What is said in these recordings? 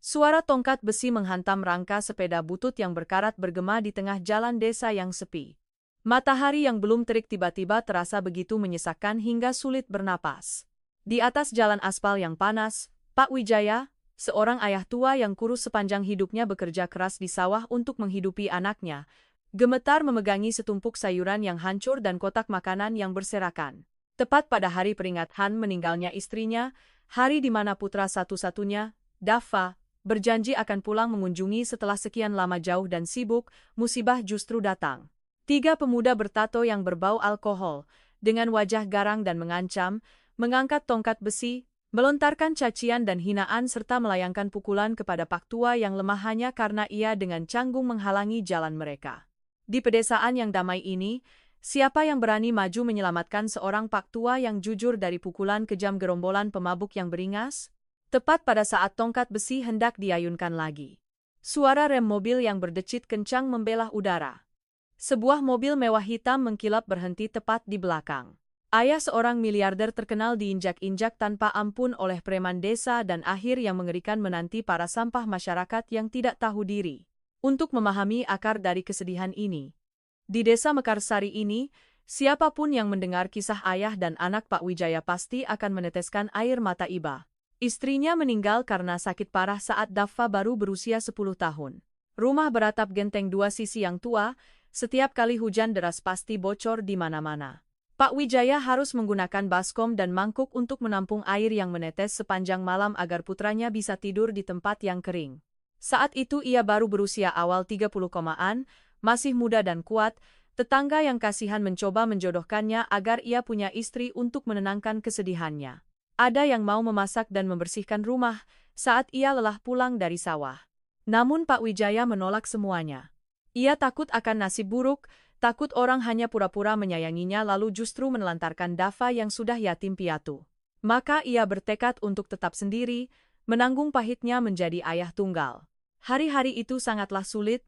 Suara tongkat besi menghantam rangka sepeda butut yang berkarat bergema di tengah jalan desa yang sepi. Matahari yang belum terik tiba-tiba terasa begitu menyesakkan hingga sulit bernapas. Di atas jalan aspal yang panas, Pak Wijaya, seorang ayah tua yang kurus sepanjang hidupnya bekerja keras di sawah untuk menghidupi anaknya, gemetar memegangi setumpuk sayuran yang hancur dan kotak makanan yang berserakan. Tepat pada hari peringatan meninggalnya istrinya, hari di mana putra satu-satunya, Dava, berjanji akan pulang mengunjungi setelah sekian lama jauh dan sibuk, musibah justru datang. 3 pemuda bertato yang berbau alkohol, dengan wajah garang dan mengancam, mengangkat tongkat besi, melontarkan cacian dan hinaan serta melayangkan pukulan kepada Pak Tua yang lemah hanya karena ia dengan canggung menghalangi jalan mereka. Di pedesaan yang damai ini, siapa yang berani maju menyelamatkan seorang Pak Tua yang jujur dari pukulan kejam gerombolan pemabuk yang beringas? Tepat pada saat tongkat besi hendak diayunkan lagi, suara rem mobil yang berdecit kencang membelah udara. Sebuah mobil mewah hitam mengkilap berhenti tepat di belakang. Ayah seorang miliarder terkenal diinjak-injak tanpa ampun oleh preman desa dan akhir yang mengerikan menanti para sampah masyarakat yang tidak tahu diri. Untuk memahami akar dari kesedihan ini, di desa Mekarsari ini, siapapun yang mendengar kisah ayah dan anak Pak Wijaya pasti akan meneteskan air mata iba. Istrinya meninggal karena sakit parah saat Dava baru berusia 10 tahun. Rumah beratap genteng 2 sisi yang tua, setiap kali hujan deras pasti bocor di mana-mana. Pak Wijaya harus menggunakan baskom dan mangkuk untuk menampung air yang menetes sepanjang malam agar putranya bisa tidur di tempat yang kering. Saat itu ia baru berusia awal 30-an, masih muda dan kuat. Tetangga yang kasihan mencoba menjodohkannya agar ia punya istri untuk menenangkan kesedihannya. Ada yang mau memasak dan membersihkan rumah saat ia lelah pulang dari sawah. Namun Pak Wijaya menolak semuanya. Ia takut akan nasib buruk, takut orang hanya pura-pura menyayanginya lalu justru menelantarkan Dava yang sudah yatim piatu. Maka ia bertekad untuk tetap sendiri, menanggung pahitnya menjadi ayah tunggal. Hari-hari itu sangatlah sulit.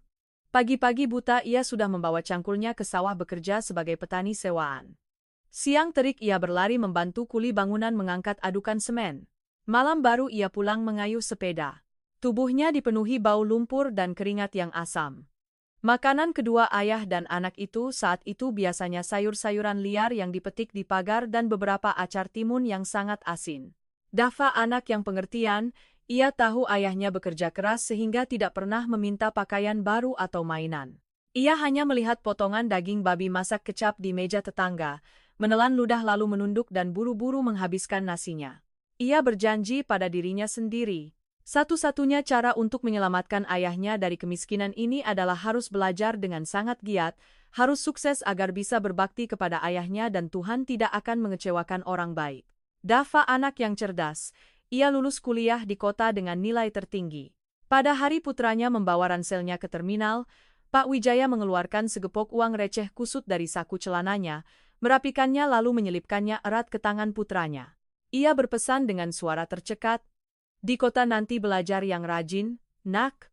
Pagi-pagi buta ia sudah membawa cangkulnya ke sawah bekerja sebagai petani sewaan. Siang terik ia berlari membantu kuli bangunan mengangkat adukan semen. Malam baru ia pulang mengayuh sepeda. Tubuhnya dipenuhi bau lumpur dan keringat yang asam. Makanan kedua ayah dan anak itu saat itu biasanya sayur-sayuran liar yang dipetik di pagar dan beberapa acar timun yang sangat asin. Dava anak yang pengertian, ia tahu ayahnya bekerja keras sehingga tidak pernah meminta pakaian baru atau mainan. Ia hanya melihat potongan daging babi masak kecap di meja tetangga, menelan ludah lalu menunduk dan buru-buru menghabiskan nasinya. Ia berjanji pada dirinya sendiri. Satu-satunya cara untuk menyelamatkan ayahnya dari kemiskinan ini adalah harus belajar dengan sangat giat, harus sukses agar bisa berbakti kepada ayahnya dan Tuhan tidak akan mengecewakan orang baik. Dava anak yang cerdas, ia lulus kuliah di kota dengan nilai tertinggi. Pada hari putranya membawa ranselnya ke terminal, Pak Wijaya mengeluarkan segepok uang receh kusut dari saku celananya, merapikannya lalu menyelipkannya erat ke tangan putranya. Ia berpesan dengan suara tercekat, "Di kota nanti belajar yang rajin, nak.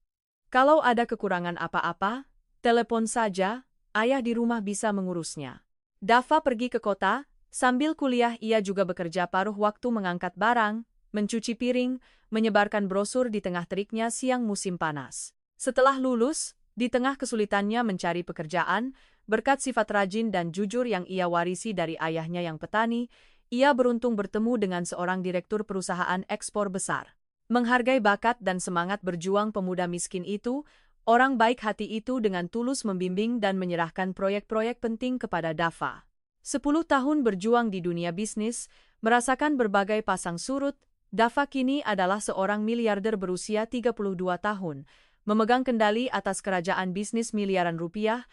Kalau ada kekurangan apa-apa, telepon saja, ayah di rumah bisa mengurusnya." Dava pergi ke kota, sambil kuliah ia juga bekerja paruh waktu mengangkat barang, mencuci piring, menyebarkan brosur di tengah teriknya siang musim panas. Setelah lulus, di tengah kesulitannya mencari pekerjaan, berkat sifat rajin dan jujur yang ia warisi dari ayahnya yang petani, ia beruntung bertemu dengan seorang direktur perusahaan ekspor besar. Menghargai bakat dan semangat berjuang pemuda miskin itu, orang baik hati itu dengan tulus membimbing dan menyerahkan proyek-proyek penting kepada Dava. 10 tahun berjuang di dunia bisnis, merasakan berbagai pasang surut, Dava kini adalah seorang miliarder berusia 32 tahun, memegang kendali atas kerajaan bisnis miliaran rupiah,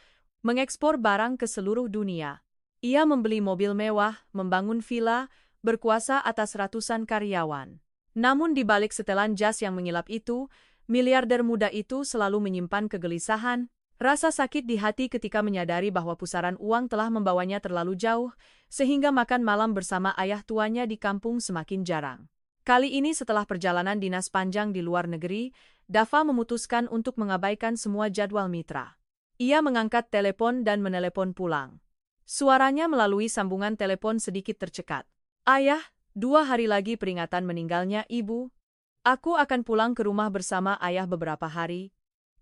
mengekspor barang ke seluruh dunia. Ia membeli mobil mewah, membangun villa, berkuasa atas ratusan karyawan. Namun di balik setelan jas yang mengilap itu, miliarder muda itu selalu menyimpan kegelisahan, rasa sakit di hati ketika menyadari bahwa pusaran uang telah membawanya terlalu jauh, sehingga makan malam bersama ayah tuanya di kampung semakin jarang. Kali ini setelah perjalanan dinas panjang di luar negeri, Dava memutuskan untuk mengabaikan semua jadwal mitra. Ia mengangkat telepon dan menelepon pulang. Suaranya melalui sambungan telepon sedikit tercekat. "Ayah, 2 hari lagi peringatan meninggalnya ibu. Aku akan pulang ke rumah bersama ayah beberapa hari.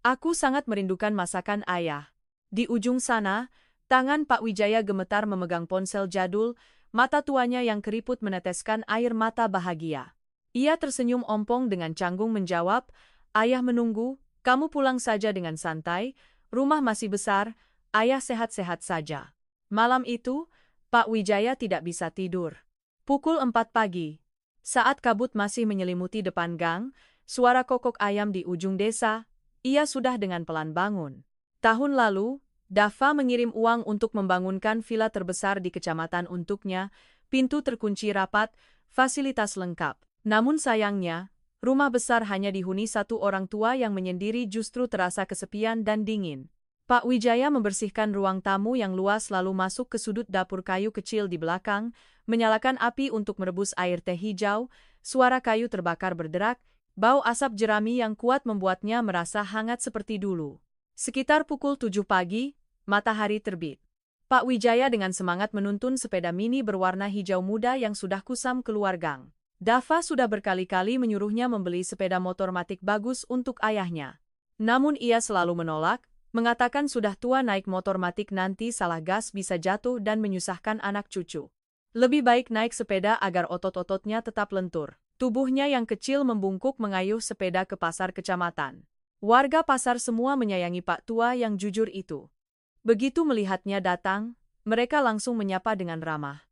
Aku sangat merindukan masakan ayah. Di ujung sana, tangan Pak Wijaya gemetar memegang ponsel jadul, mata tuanya yang keriput meneteskan air mata bahagia. Ia tersenyum ompong dengan canggung menjawab, "Ayah menunggu, kamu pulang saja dengan santai, rumah masih besar, ayah sehat-sehat saja." Malam itu, Pak Wijaya tidak bisa tidur. Pukul 4 pagi. Saat kabut masih menyelimuti depan gang, suara kokok ayam di ujung desa, ia sudah dengan pelan bangun. Tahun lalu, Dava mengirim uang untuk membangunkan villa terbesar di kecamatan untuknya, pintu terkunci rapat, fasilitas lengkap. Namun sayangnya, rumah besar hanya dihuni satu orang tua yang menyendiri justru terasa kesepian dan dingin. Pak Wijaya membersihkan ruang tamu yang luas lalu masuk ke sudut dapur kayu kecil di belakang, menyalakan api untuk merebus air teh hijau, suara kayu terbakar berderak, bau asap jerami yang kuat membuatnya merasa hangat seperti dulu. Sekitar pukul 7 pagi, matahari terbit. Pak Wijaya dengan semangat menuntun sepeda mini berwarna hijau muda yang sudah kusam keluar gang. Dava sudah berkali-kali menyuruhnya membeli sepeda motor matic bagus untuk ayahnya. Namun ia selalu menolak, mengatakan sudah tua naik motor matic nanti salah gas bisa jatuh dan menyusahkan anak cucu. Lebih baik naik sepeda agar otot-ototnya tetap lentur. Tubuhnya yang kecil membungkuk mengayuh sepeda ke pasar kecamatan. Warga pasar semua menyayangi Pak Tua yang jujur itu. Begitu melihatnya datang, mereka langsung menyapa dengan ramah.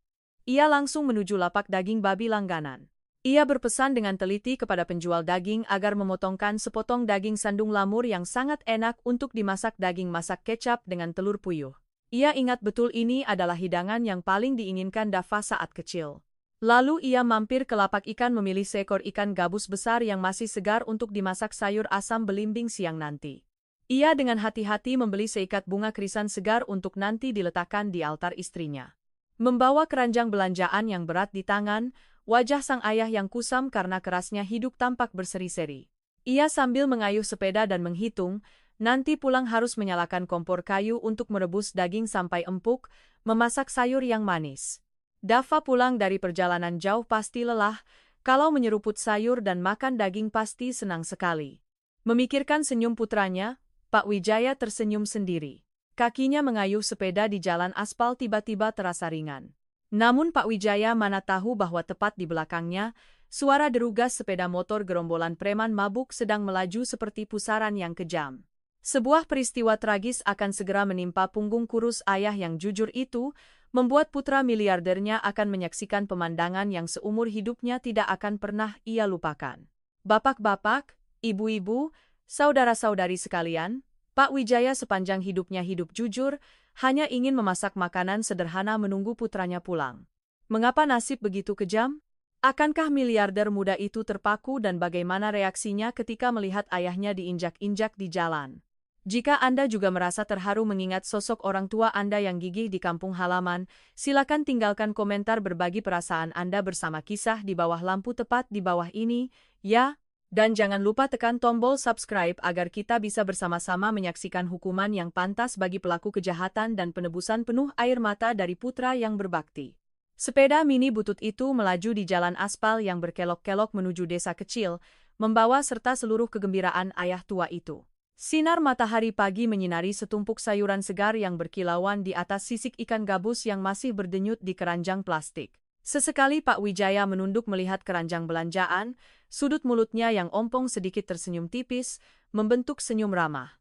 Ia langsung menuju lapak daging babi langganan. Ia berpesan dengan teliti kepada penjual daging agar memotongkan sepotong daging sandung lamur yang sangat enak untuk dimasak daging masak kecap dengan telur puyuh. Ia ingat betul ini adalah hidangan yang paling diinginkan Dava saat kecil. Lalu ia mampir ke lapak ikan memilih seekor ikan gabus besar yang masih segar untuk dimasak sayur asam belimbing siang nanti. Ia dengan hati-hati membeli seikat bunga krisan segar untuk nanti diletakkan di altar istrinya. Membawa keranjang belanjaan yang berat di tangan, wajah sang ayah yang kusam karena kerasnya hidup tampak berseri-seri. Ia sambil mengayuh sepeda dan menghitung, nanti pulang harus menyalakan kompor kayu untuk merebus daging sampai empuk, memasak sayur yang manis. Dava pulang dari perjalanan jauh pasti lelah, kalau menyeruput sayur dan makan daging pasti senang sekali. Memikirkan senyum putranya, Pak Wijaya tersenyum sendiri. Kakinya mengayuh sepeda di jalan aspal tiba-tiba terasa ringan. Namun Pak Wijaya mana tahu bahwa tepat di belakangnya, suara deru gas sepeda motor gerombolan preman mabuk sedang melaju seperti pusaran yang kejam. Sebuah peristiwa tragis akan segera menimpa punggung kurus ayah yang jujur itu, membuat putra miliardernya akan menyaksikan pemandangan yang seumur hidupnya tidak akan pernah ia lupakan. Bapak-bapak, ibu-ibu, saudara-saudari sekalian, Pak Wijaya sepanjang hidupnya hidup jujur, hanya ingin memasak makanan sederhana menunggu putranya pulang. Mengapa nasib begitu kejam? Akankah miliarder muda itu terpaku dan bagaimana reaksinya ketika melihat ayahnya diinjak-injak di jalan? Jika Anda juga merasa terharu mengingat sosok orang tua Anda yang gigih di kampung halaman, silakan tinggalkan komentar berbagi perasaan Anda bersama kisah di bawah lampu tepat di bawah ini, ya. Dan jangan lupa tekan tombol subscribe agar kita bisa bersama-sama menyaksikan hukuman yang pantas bagi pelaku kejahatan dan penebusan penuh air mata dari putra yang berbakti. Sepeda mini butut itu melaju di jalan aspal yang berkelok-kelok menuju desa kecil, membawa serta seluruh kegembiraan ayah tua itu. Sinar matahari pagi menyinari setumpuk sayuran segar yang berkilauan di atas sisik ikan gabus yang masih berdenyut di keranjang plastik. Sesekali Pak Wijaya menunduk melihat keranjang belanjaan, sudut mulutnya yang ompong sedikit tersenyum tipis, membentuk senyum ramah.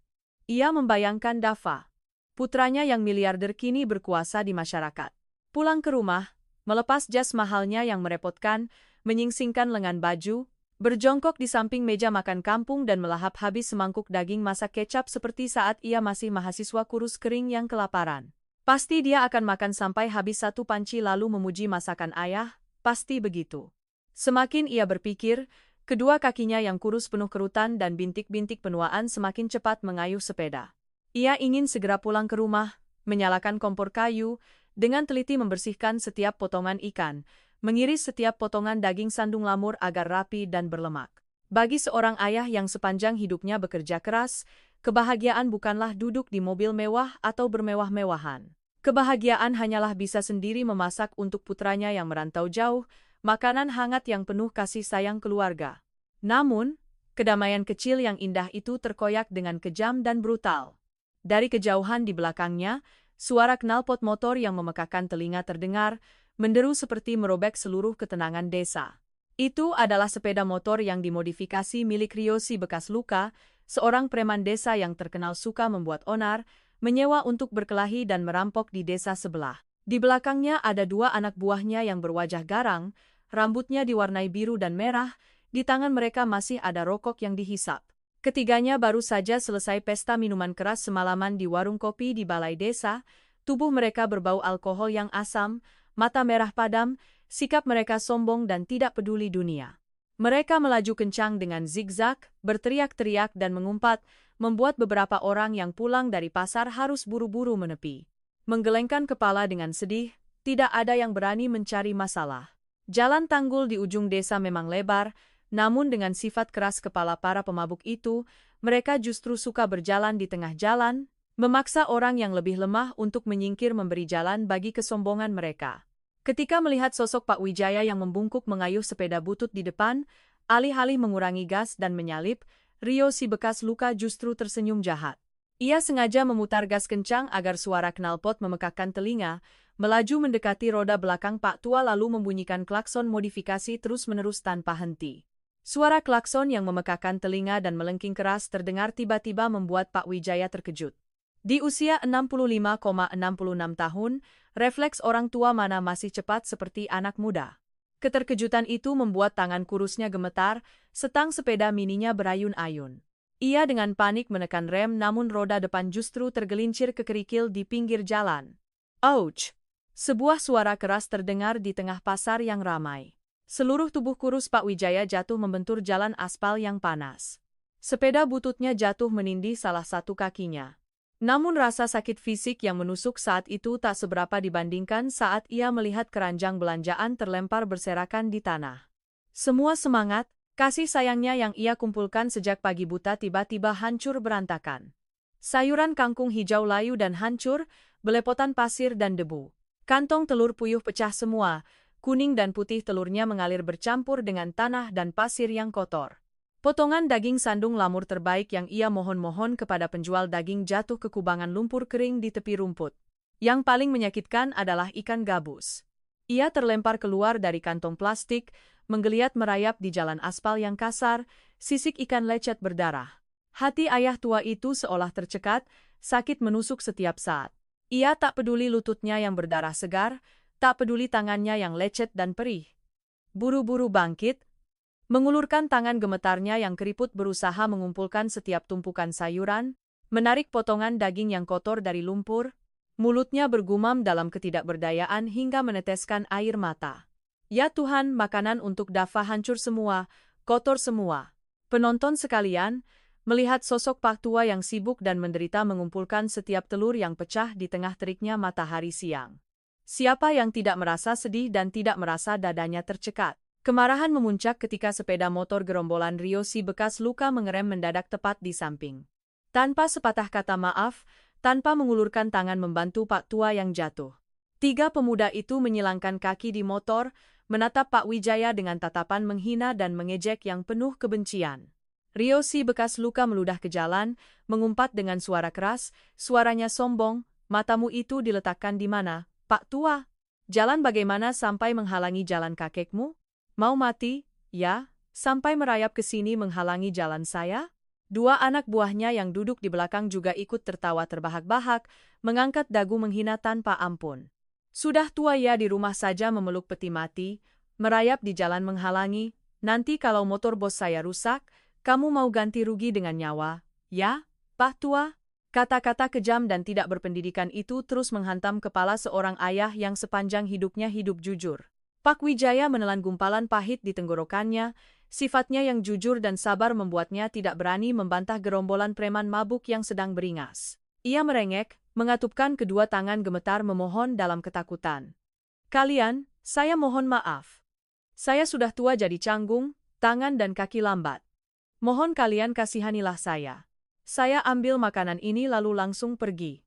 Ia membayangkan Dava, putranya yang miliarder kini berkuasa di masyarakat. Pulang ke rumah, melepas jas mahalnya yang merepotkan, menyingsingkan lengan baju, berjongkok di samping meja makan kampung dan melahap habis semangkuk daging masak kecap seperti saat ia masih mahasiswa kurus kering yang kelaparan. Pasti dia akan makan sampai habis satu panci lalu memuji masakan ayah, pasti begitu. Semakin ia berpikir, kedua kakinya yang kurus penuh kerutan dan bintik-bintik penuaan semakin cepat mengayuh sepeda. Ia ingin segera pulang ke rumah, menyalakan kompor kayu, dengan teliti membersihkan setiap potongan ikan, mengiris setiap potongan daging sandung lamur agar rapi dan berlemak. Bagi seorang ayah yang sepanjang hidupnya bekerja keras, kebahagiaan bukanlah duduk di mobil mewah atau bermewah-mewahan. Kebahagiaan hanyalah bisa sendiri memasak untuk putranya yang merantau jauh, makanan hangat yang penuh kasih sayang keluarga. Namun, kedamaian kecil yang indah itu terkoyak dengan kejam dan brutal. Dari kejauhan di belakangnya, suara knalpot motor yang memekakan telinga terdengar, menderu seperti merobek seluruh ketenangan desa. Itu adalah sepeda motor yang dimodifikasi milik Ryoshi bekas luka, seorang preman desa yang terkenal suka membuat onar, menyewa untuk berkelahi dan merampok di desa sebelah. Di belakangnya ada dua anak buahnya yang berwajah garang, rambutnya diwarnai biru dan merah, di tangan mereka masih ada rokok yang dihisap. Ketiganya baru saja selesai pesta minuman keras semalaman di warung kopi di balai desa, tubuh mereka berbau alkohol yang asam, mata merah padam, sikap mereka sombong dan tidak peduli dunia. Mereka melaju kencang dengan zigzag, berteriak-teriak dan mengumpat, membuat beberapa orang yang pulang dari pasar harus buru-buru menepi. Menggelengkan kepala dengan sedih, tidak ada yang berani mencari masalah. Jalan tanggul di ujung desa memang lebar, namun dengan sifat keras kepala para pemabuk itu, mereka justru suka berjalan di tengah jalan, memaksa orang yang lebih lemah untuk menyingkir memberi jalan bagi kesombongan mereka. Ketika melihat sosok Pak Wijaya yang membungkuk mengayuh sepeda butut di depan, alih-alih mengurangi gas dan menyalip, Ryoshi bekas luka justru tersenyum jahat. Ia sengaja memutar gas kencang agar suara knalpot memekakkan telinga, melaju mendekati roda belakang Pak Tua lalu membunyikan klakson modifikasi terus-menerus tanpa henti. Suara klakson yang memekakkan telinga dan melengking keras terdengar tiba-tiba membuat Pak Wijaya terkejut. Di usia 65,66 tahun, refleks orang tua mana masih cepat seperti anak muda. Keterkejutan itu membuat tangan kurusnya gemetar, setang sepeda mininya berayun-ayun. Ia dengan panik menekan rem namun roda depan justru tergelincir ke kerikil di pinggir jalan. Ouch! Sebuah suara keras terdengar di tengah pasar yang ramai. Seluruh tubuh kurus Pak Wijaya jatuh membentur jalan aspal yang panas. Sepeda bututnya jatuh menindih salah satu kakinya. Namun rasa sakit fisik yang menusuk saat itu tak seberapa dibandingkan saat ia melihat keranjang belanjaan terlempar berserakan di tanah. Semua semangat, kasih sayangnya yang ia kumpulkan sejak pagi buta tiba-tiba hancur berantakan. Sayuran kangkung hijau layu dan hancur, belepotan pasir dan debu. Kantong telur puyuh pecah semua, kuning dan putih telurnya mengalir bercampur dengan tanah dan pasir yang kotor. Potongan daging sandung lamur terbaik yang ia mohon-mohon kepada penjual daging jatuh ke kubangan lumpur kering di tepi rumput. Yang paling menyakitkan adalah ikan gabus. Ia terlempar keluar dari kantong plastik, menggeliat merayap di jalan aspal yang kasar, sisik ikan lecet berdarah. Hati ayah tua itu seolah tercekat, sakit menusuk setiap saat. Ia tak peduli lututnya yang berdarah segar, tak peduli tangannya yang lecet dan perih. Buru-buru bangkit, mengulurkan tangan gemetarnya yang keriput berusaha mengumpulkan setiap tumpukan sayuran, menarik potongan daging yang kotor dari lumpur, mulutnya bergumam dalam ketidakberdayaan hingga meneteskan air mata. Ya Tuhan, makanan untuk Dava hancur semua, kotor semua. Penonton sekalian, melihat sosok Pak Tua yang sibuk dan menderita mengumpulkan setiap telur yang pecah di tengah teriknya matahari siang. Siapa yang tidak merasa sedih dan tidak merasa dadanya tercekat? Kemarahan memuncak ketika sepeda motor gerombolan Ryoshi bekas luka mengerem mendadak tepat di samping. Tanpa sepatah kata maaf, tanpa mengulurkan tangan membantu Pak Tua yang jatuh. Tiga pemuda itu menyilangkan kaki di motor, menatap Pak Wijaya dengan tatapan menghina dan mengejek yang penuh kebencian. Ryoshi bekas luka meludah ke jalan, mengumpat dengan suara keras, suaranya sombong, matamu itu diletakkan di mana, Pak Tua? Jalan bagaimana sampai menghalangi jalan kakekmu? Mau mati, ya, sampai merayap ke sini menghalangi jalan saya? Dua anak buahnya yang duduk di belakang juga ikut tertawa terbahak-bahak, mengangkat dagu menghina tanpa ampun. Sudah tua ya di rumah saja memeluk peti mati, merayap di jalan menghalangi, nanti kalau motor bos saya rusak, kamu mau ganti rugi dengan nyawa, ya, Pak Tua? Kata-kata kejam dan tidak berpendidikan itu terus menghantam kepala seorang ayah yang sepanjang hidupnya hidup jujur. Pak Wijaya menelan gumpalan pahit di tenggorokannya, sifatnya yang jujur dan sabar membuatnya tidak berani membantah gerombolan preman mabuk yang sedang beringas. Ia merengek, mengatupkan kedua tangan gemetar memohon dalam ketakutan. Kalian, saya mohon maaf. Saya sudah tua jadi canggung, tangan dan kaki lambat. Mohon kalian kasihanilah saya. Saya ambil makanan ini lalu langsung pergi.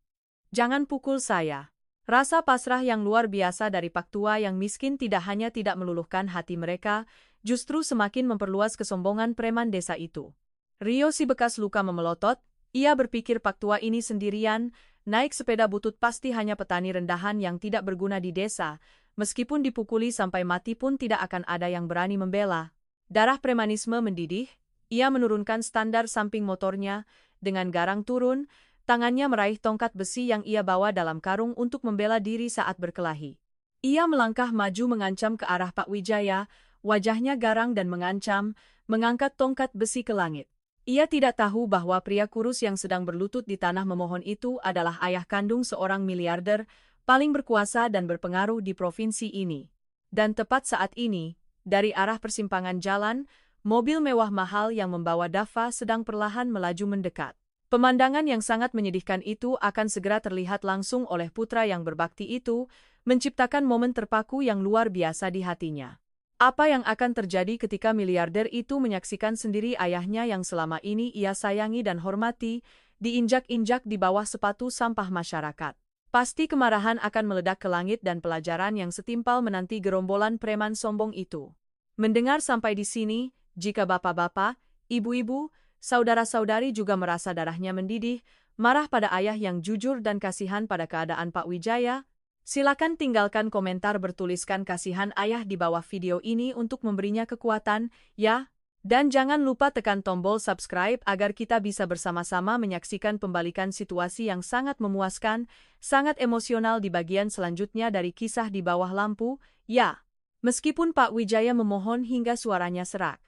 Jangan pukul saya. Rasa pasrah yang luar biasa dari Pak Tua yang miskin tidak hanya tidak meluluhkan hati mereka, justru semakin memperluas kesombongan preman desa itu. Rio si bekas luka memelotot, ia berpikir Pak Tua ini sendirian, naik sepeda butut pasti hanya petani rendahan yang tidak berguna di desa, meskipun dipukuli sampai mati pun tidak akan ada yang berani membela. Darah premanisme mendidih, ia menurunkan standar samping motornya, dengan garang turun, tangannya meraih tongkat besi yang ia bawa dalam karung untuk membela diri saat berkelahi. Ia melangkah maju mengancam ke arah Pak Wijaya, wajahnya garang dan mengancam, mengangkat tongkat besi ke langit. Ia tidak tahu bahwa pria kurus yang sedang berlutut di tanah memohon itu adalah ayah kandung seorang miliarder, paling berkuasa dan berpengaruh di provinsi ini. Dan tepat saat ini, dari arah persimpangan jalan, mobil mewah mahal yang membawa Dava sedang perlahan melaju mendekat. Pemandangan yang sangat menyedihkan itu akan segera terlihat langsung oleh putra yang berbakti itu, menciptakan momen terpaku yang luar biasa di hatinya. Apa yang akan terjadi ketika miliarder itu menyaksikan sendiri ayahnya yang selama ini ia sayangi dan hormati, diinjak-injak di bawah sepatu sampah masyarakat? Pasti kemarahan akan meledak ke langit dan pelajaran yang setimpal menanti gerombolan preman sombong itu. Mendengar sampai di sini, jika bapak-bapak, ibu-ibu, saudara-saudari juga merasa darahnya mendidih, marah pada ayah yang jujur dan kasihan pada keadaan Pak Wijaya, silakan tinggalkan komentar bertuliskan kasihan ayah di bawah video ini untuk memberinya kekuatan, ya. Dan jangan lupa tekan tombol subscribe agar kita bisa bersama-sama menyaksikan pembalikan situasi yang sangat memuaskan, sangat emosional di bagian selanjutnya dari kisah di bawah lampu, ya. Meskipun Pak Wijaya memohon hingga suaranya serak.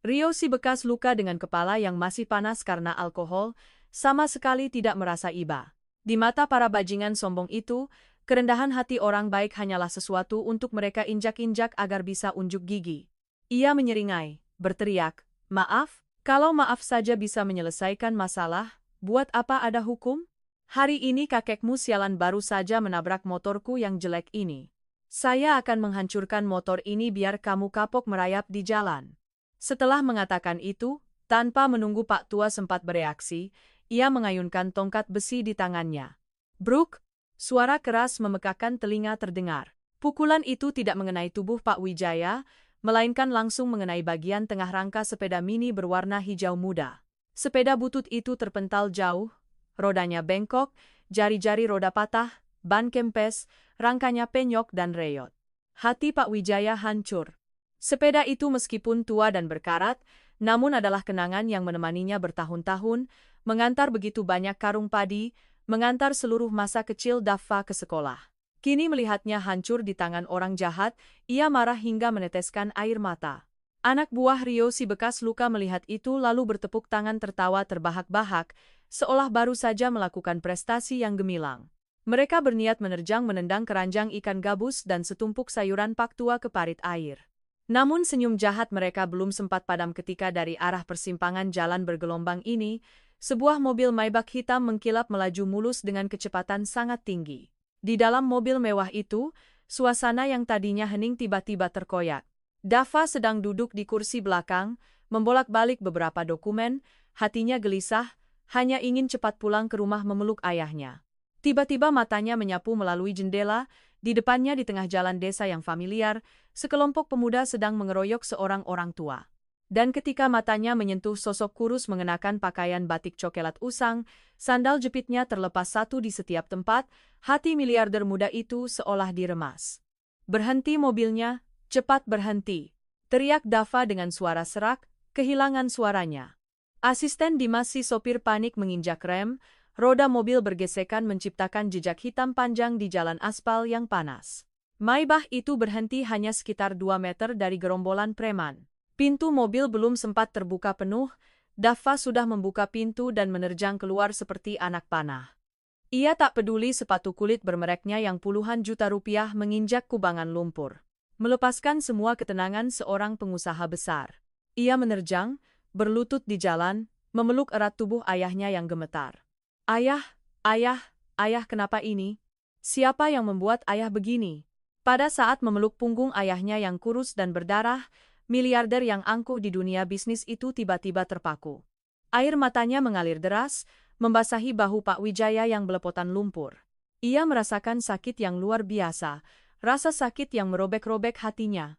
Rio si bekas luka dengan kepala yang masih panas karena alkohol, sama sekali tidak merasa iba. Di mata para bajingan sombong itu, kerendahan hati orang baik hanyalah sesuatu untuk mereka injak-injak agar bisa unjuk gigi. Ia menyeringai, berteriak, "Maaf, kalau maaf saja bisa menyelesaikan masalah, buat apa ada hukum? Hari ini kakekmu sialan baru saja menabrak motorku yang jelek ini. Saya akan menghancurkan motor ini biar kamu kapok merayap di jalan." Setelah mengatakan itu, tanpa menunggu Pak Tua sempat bereaksi, ia mengayunkan tongkat besi di tangannya. Bruk! Suara keras memekakkan telinga terdengar. Pukulan itu tidak mengenai tubuh Pak Wijaya, melainkan langsung mengenai bagian tengah rangka sepeda mini berwarna hijau muda. Sepeda butut itu terpental jauh, rodanya bengkok, jari-jari roda patah, ban kempes, rangkanya penyok dan reyot. Hati Pak Wijaya hancur. Sepeda itu meskipun tua dan berkarat, namun adalah kenangan yang menemaninya bertahun-tahun, mengantar begitu banyak karung padi, mengantar seluruh masa kecil Dava ke sekolah. Kini melihatnya hancur di tangan orang jahat, ia marah hingga meneteskan air mata. Anak buah Rio si bekas luka melihat itu lalu bertepuk tangan tertawa terbahak-bahak, seolah baru saja melakukan prestasi yang gemilang. Mereka berniat menerjang menendang keranjang ikan gabus dan setumpuk sayuran Pak Tua ke parit air. Namun senyum jahat mereka belum sempat padam ketika dari arah persimpangan jalan bergelombang ini, sebuah mobil Maybach hitam mengkilap melaju mulus dengan kecepatan sangat tinggi. Di dalam mobil mewah itu, suasana yang tadinya hening tiba-tiba terkoyak. Dava sedang duduk di kursi belakang, membolak-balik beberapa dokumen, hatinya gelisah, hanya ingin cepat pulang ke rumah memeluk ayahnya. Tiba-tiba matanya menyapu melalui jendela, di depannya di tengah jalan desa yang familiar, sekelompok pemuda sedang mengeroyok seorang orang tua. Dan ketika matanya menyentuh sosok kurus mengenakan pakaian batik coklat usang, sandal jepitnya terlepas satu di setiap tempat, hati miliarder muda itu seolah diremas. "Berhenti mobilnya, cepat berhenti!" teriak Dava dengan suara serak, kehilangan suaranya. Asisten Dimas si sopir panik menginjak rem, roda mobil bergesekan menciptakan jejak hitam panjang di jalan aspal yang panas. Maybach itu berhenti hanya sekitar 2 meter dari gerombolan preman. Pintu mobil belum sempat terbuka penuh, Dava sudah membuka pintu dan menerjang keluar seperti anak panah. Ia tak peduli sepatu kulit bermereknya yang puluhan juta rupiah menginjak kubangan lumpur. Melepaskan semua ketenangan seorang pengusaha besar. Ia menerjang, berlutut di jalan, memeluk erat tubuh ayahnya yang gemetar. "Ayah, ayah, ayah kenapa ini? Siapa yang membuat ayah begini?" Pada saat memeluk punggung ayahnya yang kurus dan berdarah, miliarder yang angkuh di dunia bisnis itu tiba-tiba terpaku. Air matanya mengalir deras, membasahi bahu Pak Wijaya yang belepotan lumpur. Ia merasakan sakit yang luar biasa, rasa sakit yang merobek-robek hatinya.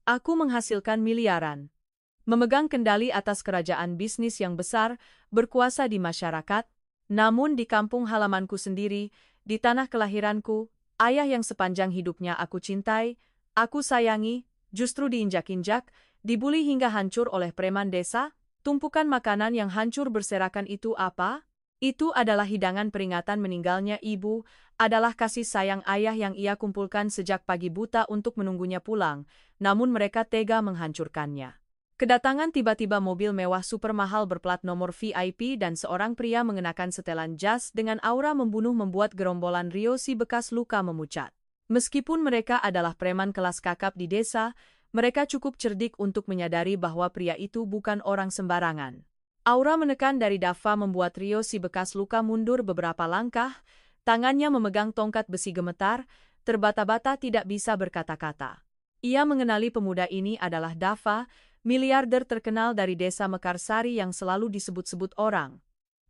Aku menghasilkan miliaran. Memegang kendali atas kerajaan bisnis yang besar, berkuasa di masyarakat, namun di kampung halamanku sendiri, di tanah kelahiranku, ayah yang sepanjang hidupnya aku cintai, aku sayangi, justru diinjak-injak, dibuli hingga hancur oleh preman desa. Tumpukan makanan yang hancur berserakan itu apa? Itu adalah hidangan peringatan meninggalnya ibu, adalah kasih sayang ayah yang ia kumpulkan sejak pagi buta untuk menunggunya pulang, namun mereka tega menghancurkannya. Kedatangan tiba-tiba mobil mewah super mahal berplat nomor VIP dan seorang pria mengenakan setelan jas dengan aura membunuh membuat gerombolan Rio si bekas luka memucat. Meskipun mereka adalah preman kelas kakap di desa, mereka cukup cerdik untuk menyadari bahwa pria itu bukan orang sembarangan. Aura menekan dari Dava membuat Rio si bekas luka mundur beberapa langkah, tangannya memegang tongkat besi gemetar, terbata-bata tidak bisa berkata-kata. Ia mengenali pemuda ini adalah Dava, miliarder terkenal dari desa Mekarsari yang selalu disebut-sebut orang.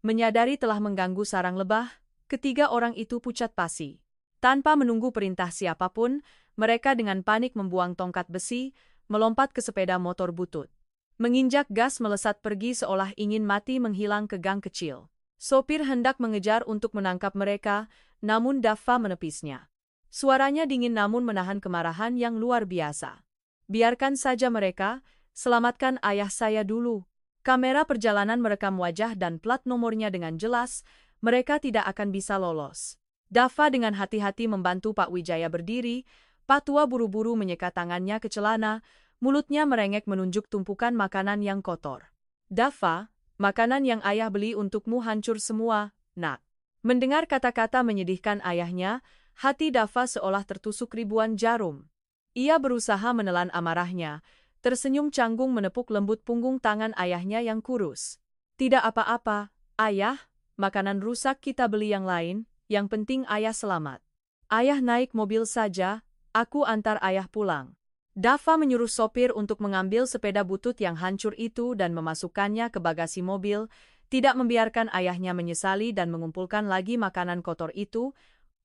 Menyadari telah mengganggu sarang lebah, ketiga orang itu pucat pasi. Tanpa menunggu perintah siapapun, mereka dengan panik membuang tongkat besi, melompat ke sepeda motor butut. Menginjak gas melesat pergi seolah ingin mati menghilang ke gang kecil. Sopir hendak mengejar untuk menangkap mereka, namun Dava menepisnya. Suaranya dingin namun menahan kemarahan yang luar biasa. Biarkan saja mereka, selamatkan ayah saya dulu. Kamera perjalanan merekam wajah dan plat nomornya dengan jelas, mereka tidak akan bisa lolos. Dava dengan hati-hati membantu Pak Wijaya berdiri, Pak Tua buru-buru menyekat tangannya ke celana, mulutnya merengek menunjuk tumpukan makanan yang kotor. Dava, makanan yang ayah beli untukmu hancur semua, nak. Mendengar kata-kata menyedihkan ayahnya, hati Dava seolah tertusuk ribuan jarum. Ia berusaha menelan amarahnya, tersenyum canggung menepuk lembut punggung tangan ayahnya yang kurus. Tidak apa-apa, ayah, makanan rusak kita beli yang lain, yang penting ayah selamat. Ayah naik mobil saja, aku antar ayah pulang. Dava menyuruh sopir untuk mengambil sepeda butut yang hancur itu dan memasukkannya ke bagasi mobil, tidak membiarkan ayahnya menyesali dan mengumpulkan lagi makanan kotor itu,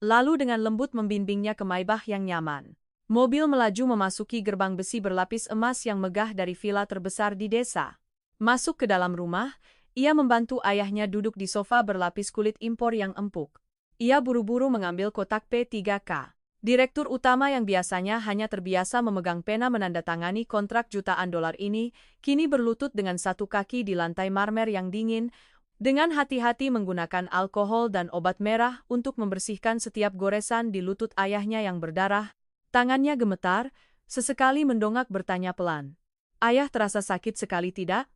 lalu dengan lembut membimbingnya ke Maybach yang nyaman. Mobil melaju memasuki gerbang besi berlapis emas yang megah dari villa terbesar di desa. Masuk ke dalam rumah, ia membantu ayahnya duduk di sofa berlapis kulit impor yang empuk. Ia buru-buru mengambil kotak P3K. Direktur utama yang biasanya hanya terbiasa memegang pena menandatangani kontrak jutaan dolar ini, kini berlutut dengan satu kaki di lantai marmer yang dingin, dengan hati-hati menggunakan alkohol dan obat merah untuk membersihkan setiap goresan di lutut ayahnya yang berdarah. Tangannya gemetar, sesekali mendongak bertanya pelan. Ayah terasa sakit sekali tidak?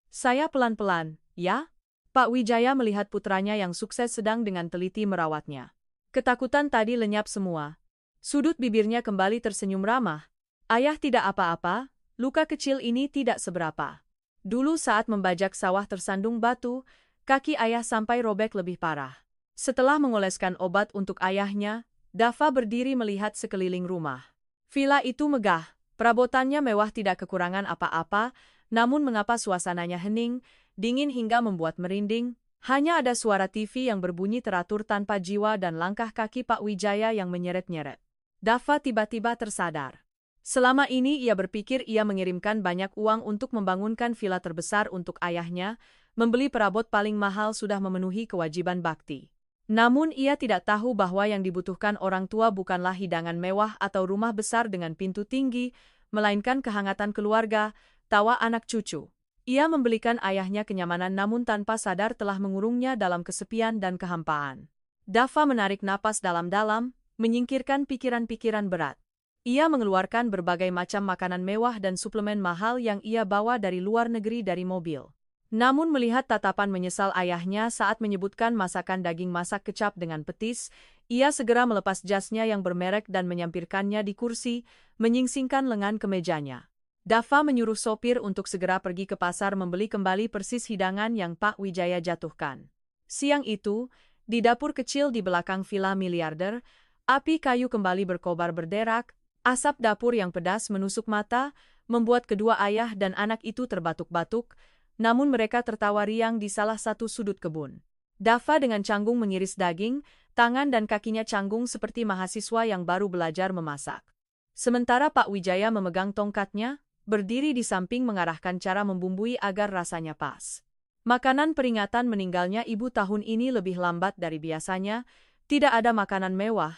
Saya pelan-pelan, ya? Pak Wijaya melihat putranya yang sukses sedang dengan teliti merawatnya. Ketakutan tadi lenyap semua. Sudut bibirnya kembali tersenyum ramah. Ayah tidak apa-apa, luka kecil ini tidak seberapa. Dulu saat membajak sawah tersandung batu, kaki ayah sampai robek lebih parah. Setelah mengoleskan obat untuk ayahnya, Dava berdiri melihat sekeliling rumah. Villa itu megah, perabotannya mewah tidak kekurangan apa-apa, namun mengapa suasananya hening, dingin hingga membuat merinding? Hanya ada suara TV yang berbunyi teratur tanpa jiwa dan langkah kaki Pak Wijaya yang menyeret-nyeret. Dava tiba-tiba tersadar. Selama ini ia berpikir ia mengirimkan banyak uang untuk membangunkan villa terbesar untuk ayahnya, membeli perabot paling mahal sudah memenuhi kewajiban bakti. Namun ia tidak tahu bahwa yang dibutuhkan orang tua bukanlah hidangan mewah atau rumah besar dengan pintu tinggi, melainkan kehangatan keluarga, tawa anak cucu. Ia membelikan ayahnya kenyamanan namun tanpa sadar telah mengurungnya dalam kesepian dan kehampaan. Dava menarik napas dalam-dalam, menyingkirkan pikiran-pikiran berat. Ia mengeluarkan berbagai macam makanan mewah dan suplemen mahal yang ia bawa dari luar negeri dari mobil. Namun melihat tatapan menyesal ayahnya saat menyebutkan masakan daging masak kecap dengan petis, ia segera melepas jasnya yang bermerek dan menyampirkannya di kursi, menyingsingkan lengan ke mejanya. Dava menyuruh sopir untuk segera pergi ke pasar membeli kembali persis hidangan yang Pak Wijaya jatuhkan. Siang itu, di dapur kecil di belakang villa miliarder, api kayu kembali berkobar berderak, asap dapur yang pedas menusuk mata, membuat kedua ayah dan anak itu terbatuk-batuk, namun mereka tertawa riang di salah satu sudut kebun. Dava dengan canggung mengiris daging, tangan dan kakinya canggung seperti mahasiswa yang baru belajar memasak. Sementara Pak Wijaya memegang tongkatnya, berdiri di samping mengarahkan cara membumbui agar rasanya pas. Makanan peringatan meninggalnya ibu tahun ini lebih lambat dari biasanya, tidak ada makanan mewah,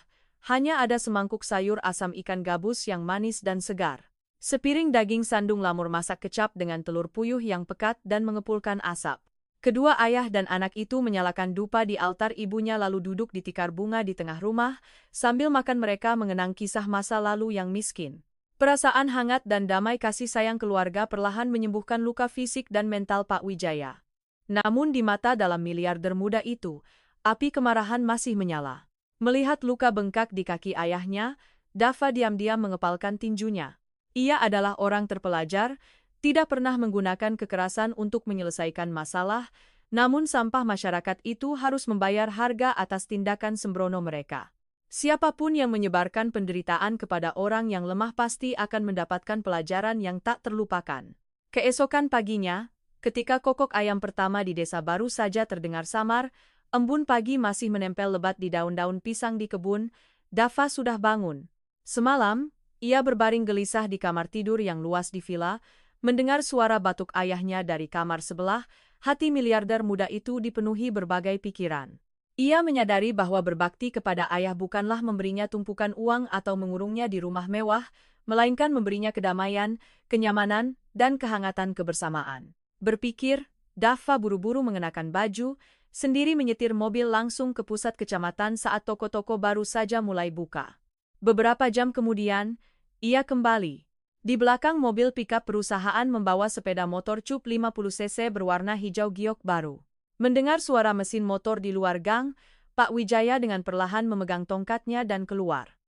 hanya ada semangkuk sayur asam ikan gabus yang manis dan segar. Sepiring daging sandung lamur masak kecap dengan telur puyuh yang pekat dan mengepulkan asap. Kedua ayah dan anak itu menyalakan dupa di altar ibunya lalu duduk di tikar bunga di tengah rumah, sambil makan mereka mengenang kisah masa lalu yang miskin. Perasaan hangat dan damai kasih sayang keluarga perlahan menyembuhkan luka fisik dan mental Pak Wijaya. Namun di mata dalam miliarder muda itu, api kemarahan masih menyala. Melihat luka bengkak di kaki ayahnya, Dava diam-diam mengepalkan tinjunya. Ia adalah orang terpelajar, tidak pernah menggunakan kekerasan untuk menyelesaikan masalah, namun sampah masyarakat itu harus membayar harga atas tindakan sembrono mereka. Siapapun yang menyebarkan penderitaan kepada orang yang lemah pasti akan mendapatkan pelajaran yang tak terlupakan. Keesokan paginya, ketika kokok ayam pertama di desa baru saja terdengar samar, embun pagi masih menempel lebat di daun-daun pisang di kebun, Dava sudah bangun. Semalam, ia berbaring gelisah di kamar tidur yang luas di villa, mendengar suara batuk ayahnya dari kamar sebelah, hati miliarder muda itu dipenuhi berbagai pikiran. Ia menyadari bahwa berbakti kepada ayah bukanlah memberinya tumpukan uang atau mengurungnya di rumah mewah, melainkan memberinya kedamaian, kenyamanan, dan kehangatan kebersamaan. Berpikir, Dava buru-buru mengenakan baju, sendiri menyetir mobil langsung ke pusat kecamatan saat toko-toko baru saja mulai buka. Beberapa jam kemudian, ia kembali. Di belakang mobil pickup perusahaan membawa sepeda motor cup 50cc berwarna hijau giok baru. Mendengar suara mesin motor di luar gang, Pak Wijaya dengan perlahan memegang tongkatnya dan keluar.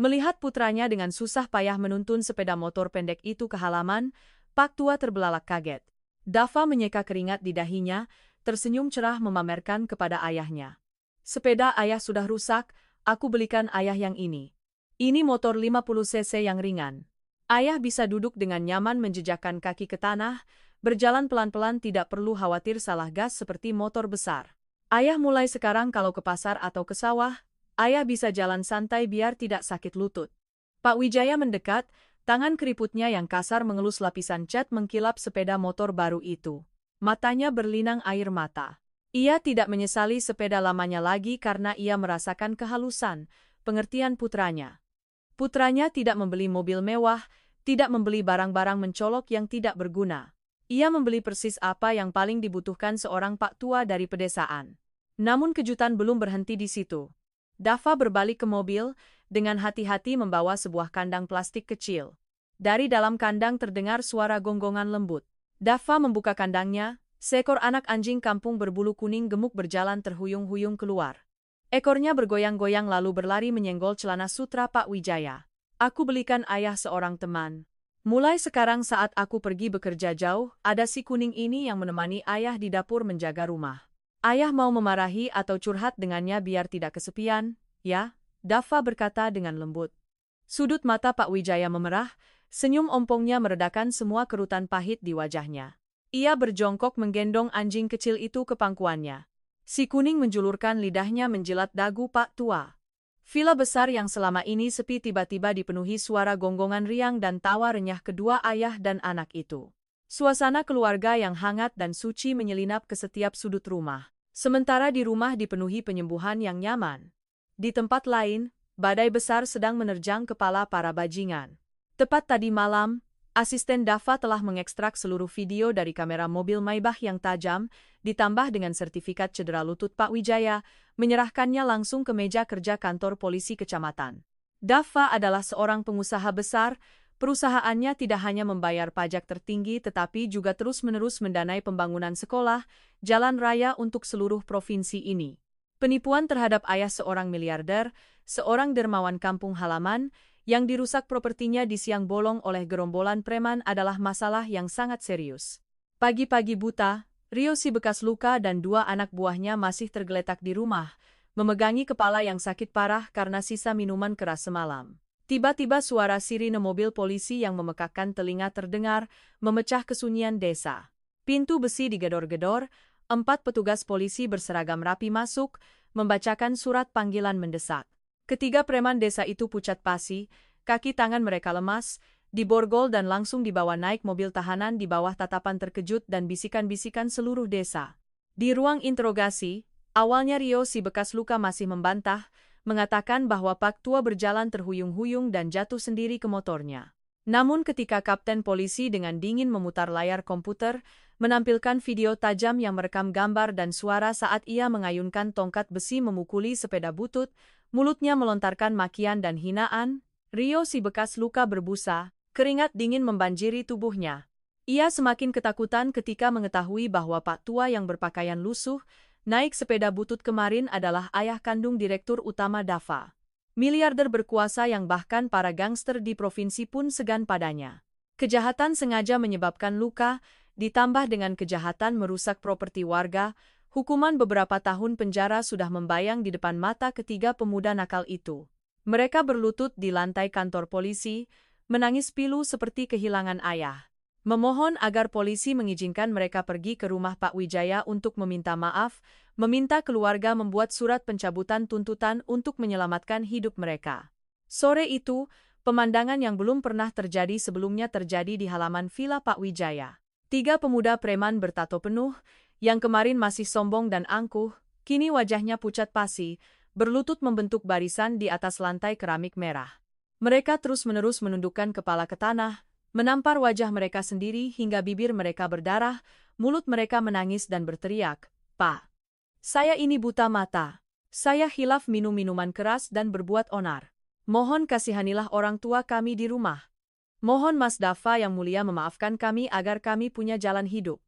Melihat putranya dengan susah payah menuntun sepeda motor pendek itu ke halaman, Pak Tua terbelalak kaget. Dava menyeka keringat di dahinya, tersenyum cerah memamerkan kepada ayahnya. Sepeda ayah sudah rusak, aku belikan ayah yang ini. Ini motor 50cc yang ringan. Ayah bisa duduk dengan nyaman menjejakkan kaki ke tanah, berjalan pelan-pelan tidak perlu khawatir salah gas seperti motor besar. Ayah mulai sekarang kalau ke pasar atau ke sawah, ayah bisa jalan santai biar tidak sakit lutut. Pak Wijaya mendekat, tangan keriputnya yang kasar mengelus lapisan cat mengkilap sepeda motor baru itu. Matanya berlinang air mata. Ia tidak menyesali sepeda lamanya lagi karena ia merasakan kehalusan, pengertian putranya. Putranya tidak membeli mobil mewah, tidak membeli barang-barang mencolok yang tidak berguna. Ia membeli persis apa yang paling dibutuhkan seorang pak tua dari pedesaan. Namun kejutan belum berhenti di situ. Dava berbalik ke mobil, dengan hati-hati membawa sebuah kandang plastik kecil. Dari dalam kandang terdengar suara gonggongan lembut. Dava membuka kandangnya, seekor anak anjing kampung berbulu kuning gemuk berjalan terhuyung-huyung keluar. Ekornya bergoyang-goyang lalu berlari menyenggol celana sutra Pak Wijaya. Aku belikan ayah seorang teman. Mulai sekarang saat aku pergi bekerja jauh, ada si kuning ini yang menemani ayah di dapur menjaga rumah. Ayah mau memarahi atau curhat dengannya biar tidak kesepian, ya? Dava berkata dengan lembut. Sudut mata Pak Wijaya memerah, senyum ompongnya meredakan semua kerutan pahit di wajahnya. Ia berjongkok menggendong anjing kecil itu ke pangkuannya. Si kuning menjulurkan lidahnya menjilat dagu Pak Tua. Villa besar yang selama ini sepi tiba-tiba dipenuhi suara gonggongan riang dan tawa renyah kedua ayah dan anak itu. Suasana keluarga yang hangat dan suci menyelinap ke setiap sudut rumah. Sementara di rumah dipenuhi penyembuhan yang nyaman. Di tempat lain, badai besar sedang menerjang kepala para bajingan. Tepat tadi malam, asisten Dava telah mengekstrak seluruh video dari kamera mobil Maybach yang tajam, ditambah dengan sertifikat cedera lutut Pak Wijaya, menyerahkannya langsung ke meja kerja kantor polisi kecamatan. Dava adalah seorang pengusaha besar, perusahaannya tidak hanya membayar pajak tertinggi tetapi juga terus-menerus mendanai pembangunan sekolah, jalan raya untuk seluruh provinsi ini. Penipuan terhadap ayah seorang miliarder, seorang dermawan kampung halaman, yang dirusak propertinya di siang bolong oleh gerombolan preman adalah masalah yang sangat serius. Pagi-pagi buta, Rio si bekas luka dan dua anak buahnya masih tergeletak di rumah, memegangi kepala yang sakit parah karena sisa minuman keras semalam. Tiba-tiba suara sirine mobil polisi yang memekakkan telinga terdengar, memecah kesunyian desa. Pintu besi digedor-gedor, 4 petugas polisi berseragam rapi masuk, membacakan surat panggilan mendesak. Ketiga preman desa itu pucat pasi, Kaki tangan mereka lemas, diborgol dan langsung dibawa naik mobil tahanan di bawah tatapan terkejut dan bisikan-bisikan seluruh desa. Di ruang interogasi, awalnya Rio si bekas luka masih membantah, mengatakan bahwa Pak Tua berjalan terhuyung-huyung dan jatuh sendiri ke motornya. Namun ketika kapten polisi dengan dingin memutar layar komputer, menampilkan video tajam yang merekam gambar dan suara saat ia mengayunkan tongkat besi memukuli sepeda butut, mulutnya melontarkan makian dan hinaan, Rio si bekas luka berbusa, keringat dingin membanjiri tubuhnya. Ia semakin ketakutan ketika mengetahui bahwa Pak Tua yang berpakaian lusuh, naik sepeda butut kemarin adalah ayah kandung Direktur Utama Dava. Miliarder berkuasa yang bahkan para gangster di provinsi pun segan padanya. Kejahatan sengaja menyebabkan luka, ditambah dengan kejahatan merusak properti warga, hukuman beberapa tahun penjara sudah membayang di depan mata ketiga pemuda nakal itu. Mereka berlutut di lantai kantor polisi, menangis pilu seperti kehilangan ayah. Memohon agar polisi mengizinkan mereka pergi ke rumah Pak Wijaya untuk meminta maaf, meminta keluarga membuat surat pencabutan tuntutan untuk menyelamatkan hidup mereka. Sore itu, pemandangan yang belum pernah terjadi sebelumnya terjadi di halaman villa Pak Wijaya. 3 pemuda preman bertato penuh, yang kemarin masih sombong dan angkuh, kini wajahnya pucat pasi, berlutut membentuk barisan di atas lantai keramik merah. Mereka terus-menerus menundukkan kepala ke tanah, menampar wajah mereka sendiri hingga bibir mereka berdarah, mulut mereka menangis dan berteriak, "Pak, saya ini buta mata. Saya hilaf minum minuman keras dan berbuat onar. Mohon kasihanilah orang tua kami di rumah. Mohon Mas Dava yang mulia memaafkan kami agar kami punya jalan hidup.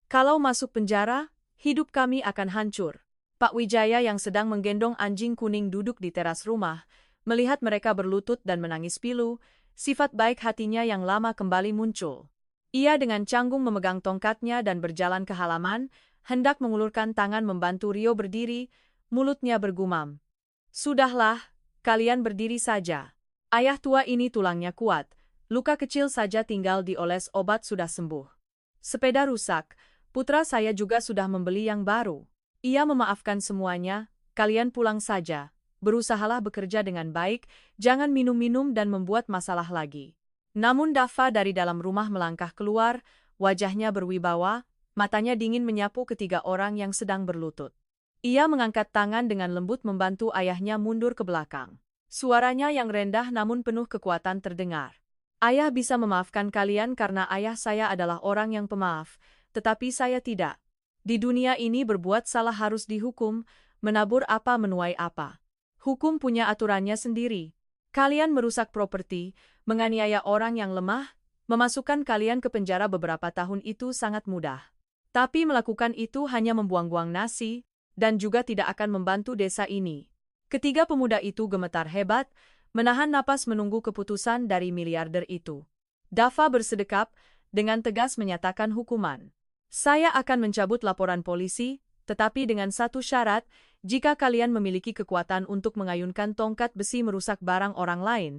Kalau masuk penjara, hidup kami akan hancur." Pak Wijaya yang sedang menggendong anjing kuning duduk di teras rumah, melihat mereka berlutut dan menangis pilu, sifat baik hatinya yang lama kembali muncul. Ia dengan canggung memegang tongkatnya dan berjalan ke halaman, hendak mengulurkan tangan membantu Rio berdiri, mulutnya bergumam. "Sudahlah, kalian berdiri saja. Ayah tua ini tulangnya kuat, luka kecil saja tinggal dioles obat sudah sembuh. Sepeda rusak, putra saya juga sudah membeli yang baru. Ia memaafkan semuanya, kalian pulang saja. Berusahalah bekerja dengan baik, jangan minum-minum dan membuat masalah lagi." Namun Dava dari dalam rumah melangkah keluar, wajahnya berwibawa, matanya dingin menyapu ketiga orang yang sedang berlutut. Ia mengangkat tangan dengan lembut membantu ayahnya mundur ke belakang. Suaranya yang rendah namun penuh kekuatan terdengar. "Ayah bisa memaafkan kalian karena ayah saya adalah orang yang pemaaf, tetapi saya tidak. Di dunia ini berbuat salah harus dihukum, menabur apa menuai apa. Hukum punya aturannya sendiri. Kalian merusak properti, menganiaya orang yang lemah, memasukkan kalian ke penjara beberapa tahun itu sangat mudah. Tapi melakukan itu hanya membuang-buang nasi, dan juga tidak akan membantu desa ini." Ketiga pemuda itu gemetar hebat, menahan napas menunggu keputusan dari miliarder itu. Dava bersedekap, dengan tegas menyatakan hukuman. "Saya akan mencabut laporan polisi, tetapi dengan satu syarat, jika kalian memiliki kekuatan untuk mengayunkan tongkat besi merusak barang orang lain,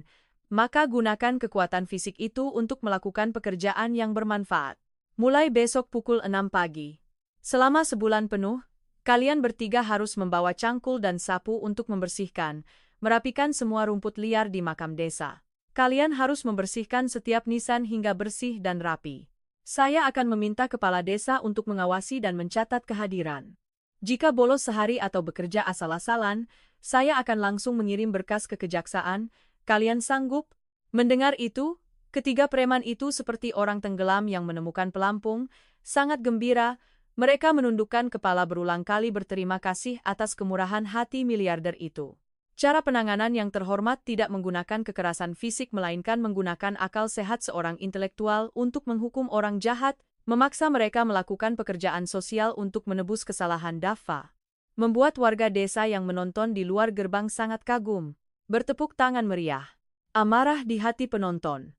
maka gunakan kekuatan fisik itu untuk melakukan pekerjaan yang bermanfaat. Mulai besok pukul 6 pagi. Selama sebulan penuh, kalian bertiga harus membawa cangkul dan sapu untuk membersihkan, merapikan semua rumput liar di makam desa. Kalian harus membersihkan setiap nisan hingga bersih dan rapi. Saya akan meminta kepala desa untuk mengawasi dan mencatat kehadiran. Jika bolos sehari atau bekerja asal-asalan, saya akan langsung mengirim berkas ke kejaksaan. Kalian sanggup?" Mendengar itu, ketiga preman itu seperti orang tenggelam yang menemukan pelampung, sangat gembira. Mereka menundukkan kepala berulang kali berterima kasih atas kemurahan hati miliarder itu. Cara penanganan yang terhormat tidak menggunakan kekerasan fisik melainkan menggunakan akal sehat seorang intelektual untuk menghukum orang jahat, memaksa mereka melakukan pekerjaan sosial untuk menebus kesalahan Dava. Membuat warga desa yang menonton di luar gerbang sangat kagum, bertepuk tangan meriah. Amarah di hati penonton.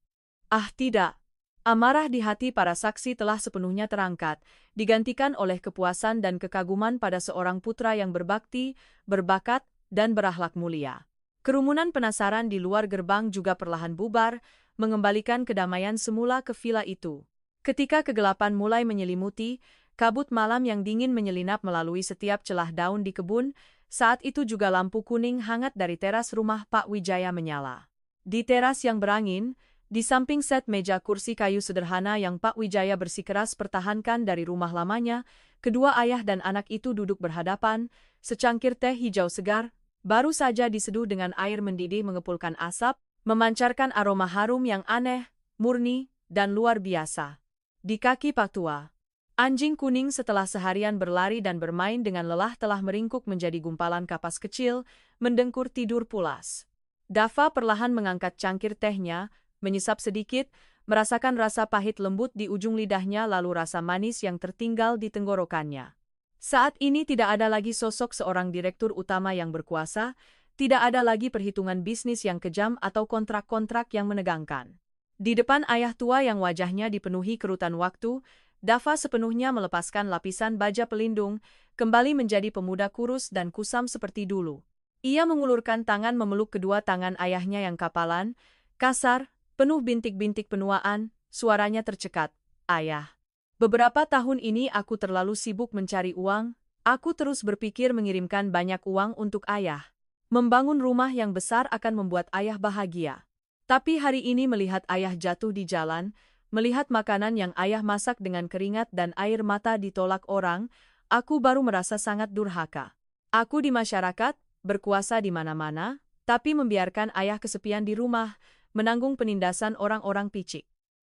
Ah tidak. Amarah di hati para saksi telah sepenuhnya terangkat, digantikan oleh kepuasan dan kekaguman pada seorang putra yang berbakti, berbakat, dan berakhlak mulia. Kerumunan penasaran di luar gerbang juga perlahan bubar, mengembalikan kedamaian semula ke villa itu. Ketika kegelapan mulai menyelimuti, kabut malam yang dingin menyelinap melalui setiap celah daun di kebun, saat itu juga lampu kuning hangat dari teras rumah Pak Wijaya menyala. Di teras yang berangin, di samping set meja kursi kayu sederhana yang Pak Wijaya bersikeras pertahankan dari rumah lamanya, kedua ayah dan anak itu duduk berhadapan, secangkir teh hijau segar, baru saja diseduh dengan air mendidih mengepulkan asap, memancarkan aroma harum yang aneh, murni, dan luar biasa. Di kaki Pak Tua, anjing kuning setelah seharian berlari dan bermain dengan lelah telah meringkuk menjadi gumpalan kapas kecil, mendengkur tidur pulas. Dava perlahan mengangkat cangkir tehnya, menyesap sedikit, merasakan rasa pahit lembut di ujung lidahnya lalu rasa manis yang tertinggal di tenggorokannya. Saat ini tidak ada lagi sosok seorang direktur utama yang berkuasa, tidak ada lagi perhitungan bisnis yang kejam atau kontrak-kontrak yang menegangkan. Di depan ayah tua yang wajahnya dipenuhi kerutan waktu, Dava sepenuhnya melepaskan lapisan baja pelindung, kembali menjadi pemuda kurus dan kusam seperti dulu. Ia mengulurkan tangan memeluk kedua tangan ayahnya yang kapalan, kasar, penuh bintik-bintik penuaan, suaranya tercekat, "Ayah. Beberapa tahun ini aku terlalu sibuk mencari uang, aku terus berpikir mengirimkan banyak uang untuk ayah. Membangun rumah yang besar akan membuat ayah bahagia. Tapi hari ini melihat ayah jatuh di jalan, melihat makanan yang ayah masak dengan keringat dan air mata ditolak orang, aku baru merasa sangat durhaka. Aku di masyarakat, berkuasa di mana-mana, tapi membiarkan ayah kesepian di rumah, menanggung penindasan orang-orang picik.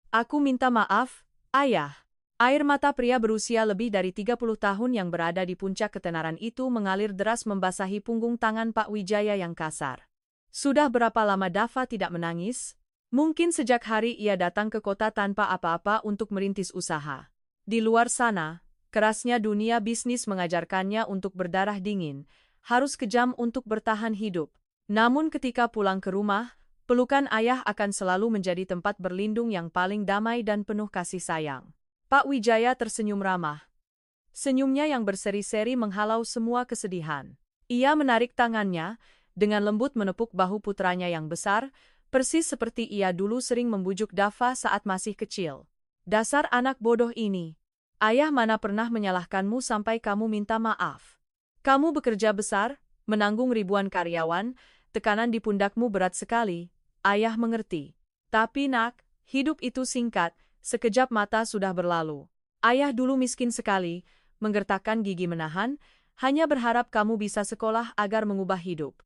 Aku minta maaf, ayah." Air mata pria berusia lebih dari 30 tahun yang berada di puncak ketenaran itu mengalir deras membasahi punggung tangan Pak Wijaya yang kasar. Sudah berapa lama Dava tidak menangis? Mungkin sejak hari ia datang ke kota tanpa apa-apa untuk merintis usaha. Di luar sana, kerasnya dunia bisnis mengajarkannya untuk berdarah dingin, harus kejam untuk bertahan hidup. Namun ketika pulang ke rumah, pelukan ayah akan selalu menjadi tempat berlindung yang paling damai dan penuh kasih sayang. Pak Wijaya tersenyum ramah. Senyumnya yang berseri-seri menghalau semua kesedihan. Ia menarik tangannya, dengan lembut menepuk bahu putranya yang besar, persis seperti ia dulu sering membujuk Dava saat masih kecil. "Dasar anak bodoh ini. Ayah mana pernah menyalahkanmu sampai kamu minta maaf. Kamu bekerja besar, menanggung ribuan karyawan, tekanan di pundakmu berat sekali, ayah mengerti. Tapi nak, hidup itu singkat, sekejap mata sudah berlalu. Ayah dulu miskin sekali, menggertakkan gigi menahan, hanya berharap kamu bisa sekolah agar mengubah hidup.